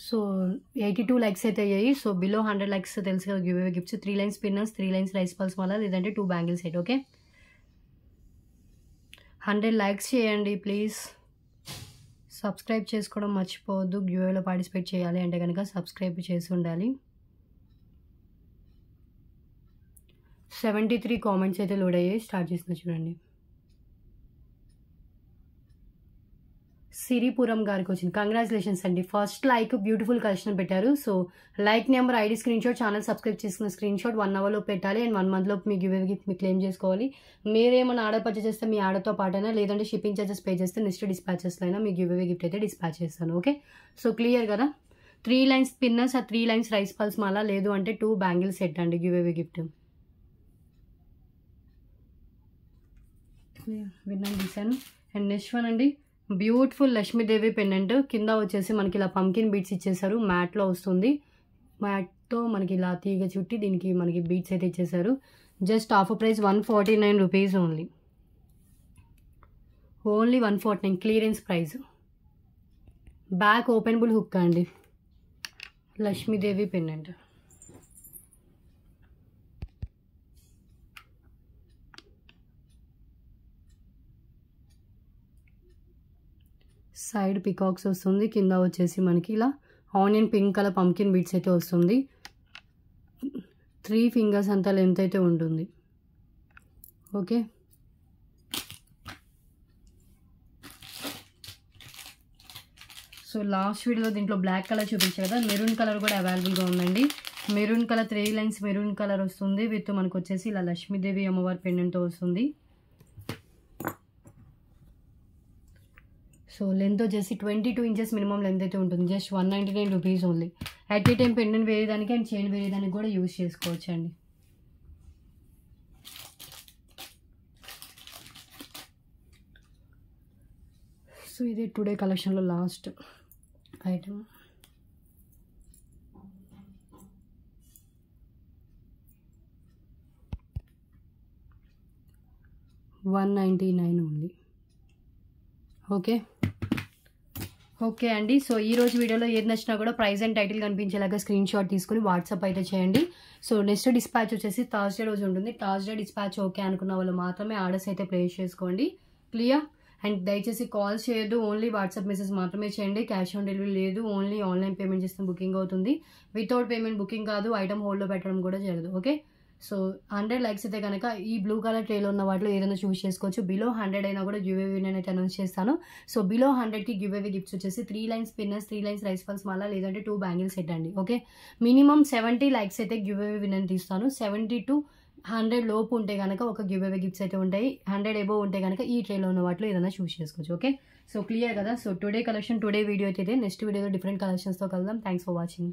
[SPEAKER 1] సో 82 లైక్స్ అయితే అయ్యాయి. సో బిలో 100 లైక్స్ తెలుసు కదా give away gifts. 3 lines pinners, 3 lines rice pulse వల్ల, లేదంటే 2 బ్యాంగిల్ సెట్. ఓకే. 100 లైక్స్ చేయండి ప్లీజ్. సబ్స్క్రైబ్ చేసుకోవడం మర్చిపోవద్దు. గివ్ అవేలో పార్టిసిపేట్ చేయాలి అంటే కనుక సబ్స్క్రైబ్ చేసి ఉండాలి. 73 కామెంట్స్ అయితే లోడ్ అయ్యాయి. స్టార్ట్ చేసిన చూడండి. సిరిపురం గారికి వచ్చింది. కంగ్రాచులేషన్స్ అండి. ఫస్ట్ లైక్ బ్యూటిఫుల్ కలెక్షన్ పెట్టారు. So like number, ID screen shot, channel subscribe చేసుకున్న స్క్రీన్ షాట్ 1 అవర్లో పెట్టాలి. అండ్ 1 మంత్లో మీ గివ్ అవే గిఫ్ట్ మీరు క్లెయిమ్ చేసుకోవాలి. మీరేమైనా ఆర్డర్ పర్చేస్ చేస్తే మీ ఆర్డర్తో పాటైనా, లేదంటే షిప్పింగ్ చార్జెస్ పే చేస్తే నెక్స్ట్ డిస్పాచెస్లో అయినా మీ గివ్ అవే గిఫ్ట్ అయితే డిస్పాచ్ చేస్తాను. ఓకే. సో క్లియర్ కదా. 3 lines pinners, 3 lines rice pearls మాల, లేదు అంటే 2 బ్యాంగిల్ సెట్ అండి గివ్ అవే గిఫ్ట్. విన్నాను తీసాను. అండ్ నెక్స్ట్ వన్ అండి, బ్యూటిఫుల్ లక్ష్మీదేవి పెండెంట్. కింద వచ్చేసి మనకి ఇలా పంకిన్ బీట్స్ ఇచ్చేసారు. మ్యాట్లో వస్తుంది. మ్యాట్తో మనకి ఇలా తీగ చుట్టి దీనికి మనకి బీట్స్ అయితే ఇచ్చేసారు. Just offer price 149 rupees only. Only 149 clearance price. Back openable hook అండి, లక్ష్మీదేవి పెండెంట్. సైడ్ పికాక్స్ వస్తుంది. కింద వచ్చేసి మనకి ఇలా onion pink colour pumpkin beats అయితే వస్తుంది. 3 ఫింగర్స్ అంత లెంత్ అయితే ఉంటుంది. ఓకే. సో లాస్ట్ వీడియోలో దీంట్లో బ్లాక్ కలర్ చూపించారు కదా, మెరూన్ కలర్ కూడా అవైలబుల్గా ఉందండి. Maroon colour 3 lines maroon colour వస్తుంది. విత్ మనకు వచ్చేసి ఇలా లక్ష్మీదేవి అమ్మవారి పెండెంట్తో వస్తుంది. సో లెంత్ వచ్చేసి 22 ఇంచెస్ మినిమం లెంత్ అయితే ఉంటుంది. Just 199 rupees only. At a time pendant వేరేదానికి అండ్ చైన్ వేరేదానికి కూడా యూజ్ చేసుకోవచ్చు అండి. సో ఇదే టుడే కలెక్షన్లో last item. $199 only. Okay. Okay అండి. సో ఈ రోజు వీడియోలో ఏది నచ్చినా కూడా ప్రైస్ అండ్ టైటిల్ కనిపించేలాగా స్క్రీన్ షాట్ తీసుకుని వాట్సాప్ అయితే చేయండి. సో నెక్స్ట్ డిస్పాచ్ వచ్చేసి థర్స్డే రోజు ఉంటుంది. థర్స్డే డిస్పాచ్ ఓకే అనుకున్న వాళ్ళు మాత్రమే ఆర్డర్స్ అయితే ప్లేస్ చేసుకోండి. క్లియర్? అండ్ దయచేసి కాల్స్ చేయొద్దు, ఓన్లీ వాట్సాప్ మెసేజ్ మాత్రమే చేయండి. క్యాష్ ఆన్ డెలివరీ లేదు, ఓన్లీ ఆన్లైన్ పేమెంట్ చేస్తే బుకింగ్ అవుతుంది. వితౌట్ పేమెంట్ బుకింగ్ కాదు, ఐటమ్ హోల్డ్లో పెట్టడం కూడా జరగదు. ఓకే, సో 100 లైక్స్ అయితే కనుక ఈ బ్లూ కలర్ ట్రేలో ఉన్న వాటిలో ఏదైనా చూస్ చేసుకోవచ్చు. బిలో 100 అయినా కూడా గివ్ అవే అయితే అనౌన్స్ చేస్తాను. సో బిలో 100కి గివ్ అవే గిఫ్ట్స్ వచ్చేసి 3 lines pinners, 3 lines rice pearls మాల, లేదంటే 2 బ్యాంగిల్స్ సెట్ అండి. ఓకే, మినిమం 70 లైక్స్ అయితే గివ్ అవే విన్నర్ తీస్తాను. 70 to 100 లోపు ఉంటే కనుక ఒక గివ్ అవే గిఫ్ట్స్ అయితే ఉంటాయి. 100 ఎబో ఉంటే కనుక ఈ ట్రేలో ఉన్న వాటిలో ఏదైనా చూస్ చేసుకోవచ్చు. ఓకే, సో క్లియర్ కదా. So today collection, today video అయితే నెక్స్ట్ వీడియోలో డిఫరెంట్ కలెక్షన్స్తో కలుద్దాం. Thanks for watching.